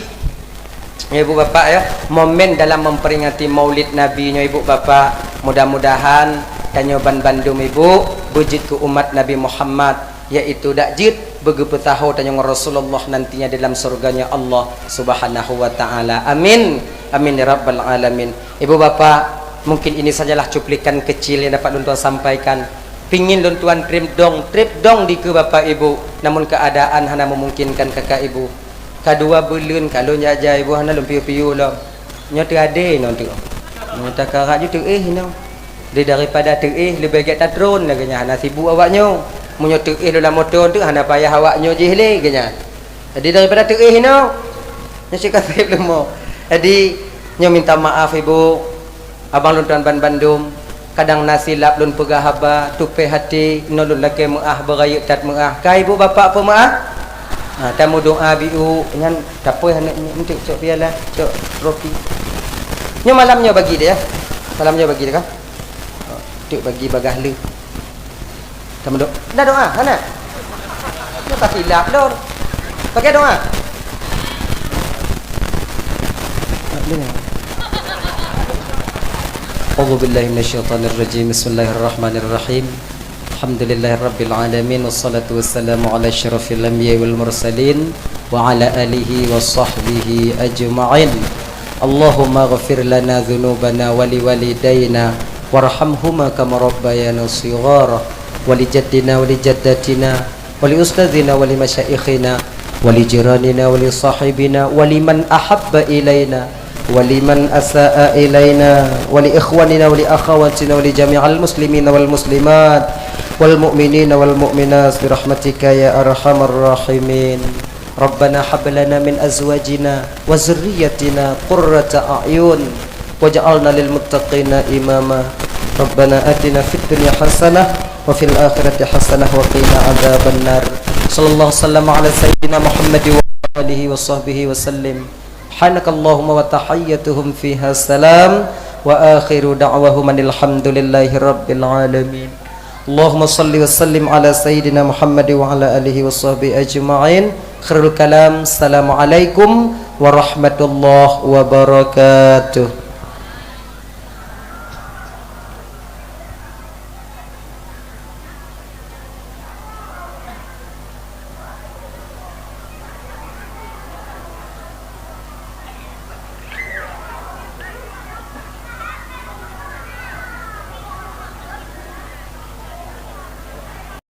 ibu bapak ya, momen dalam memperingati Maulid Nabi-nya ibu bapak, mudah-mudahan tanya Bandung ibu bujit ke umat Nabi Muhammad, yaitu dakjit begitu tahu tanya Rasulullah nantinya dalam surganya Allah Subhanahu wa taala. Amin. Amin ya rabbal alamin. Ibu bapak, mungkin ini sajalah cuplikan kecil yang dapat luntuan sampaikan. Pingin luntuan trip dong di ke bapak ibu, namun keadaan hana memungkinkan kakak ibu. Kedua bulan kalau nyaja ibu hana lumpiu-piu lah. Nyo tu ade no tu. Nyo tak karak ju tu no. Daripada tu lebih baik tak drone laganya hana sibuk awaknya. Munyo tu dalam motor tu hana payah awaknya je le ganya. Jadi daripada tu no. Nyo cakap belum mau. Jadi nyo minta maaf ibu. Abang luntuan Bandung. Kadang nasilap lun pegah haba tupe hati nolun laki maah berayuk tat maah. Kai ibu bapa apa maah? Tamu doa biu dengan tapoy hanak untuk cok piala cok roti. Nyo malamnya bagi dia. Malamnya bagi dia kan? Tuk bagi bagah lu. Tamu doa. Dah doa hanak. Nyo tak silap lor. Pakai doa. A'udzu billahi minasyaitonir rajim. Bismillahirrahmanirrahim. Alhamdulillahirabbil alamin wassalatu wassalamu ala asyrafil anbiya'i wal mursalin wa ala alihi washabbihi ajma'in. Allahumma ighfir lana dzunubana wa liwalidayna warhamhuma kama rabbayana shighara wa li jaddina wa li jaddatina wa li ustadzina wa li masyayikhina wa li jiranina wa li sahibina wa liman ahabba ilaina ولمن أساء إلينا ولإخواننا ولأخواتنا ولجميع المسلمين والمسلمات والمؤمنين والمؤمنات برحمتك يا أرحم الراحمين. ربنا هب لنا من أزواجنا وذريتنا قرة أعين واجعلنا للمتقين إماما. ربنا آتنا في الدنيا حسنة وفي الآخرة حسنة وقنا عذاب النار. صلى الله وسلم على سيدنا محمد وآله وصحبه وسلم. Subhanakallahumma wa tahiyyatuhum fiha salam wa akhiru da'wahum alhamdulillahi rabbil alamin. Allahumma salli wa sallim ala sayyidina Muhammad wa ala alihi wa sahbihi ajma'in. Khairul kalam. Assalamualaikum warahmatullahi wabarakatuh.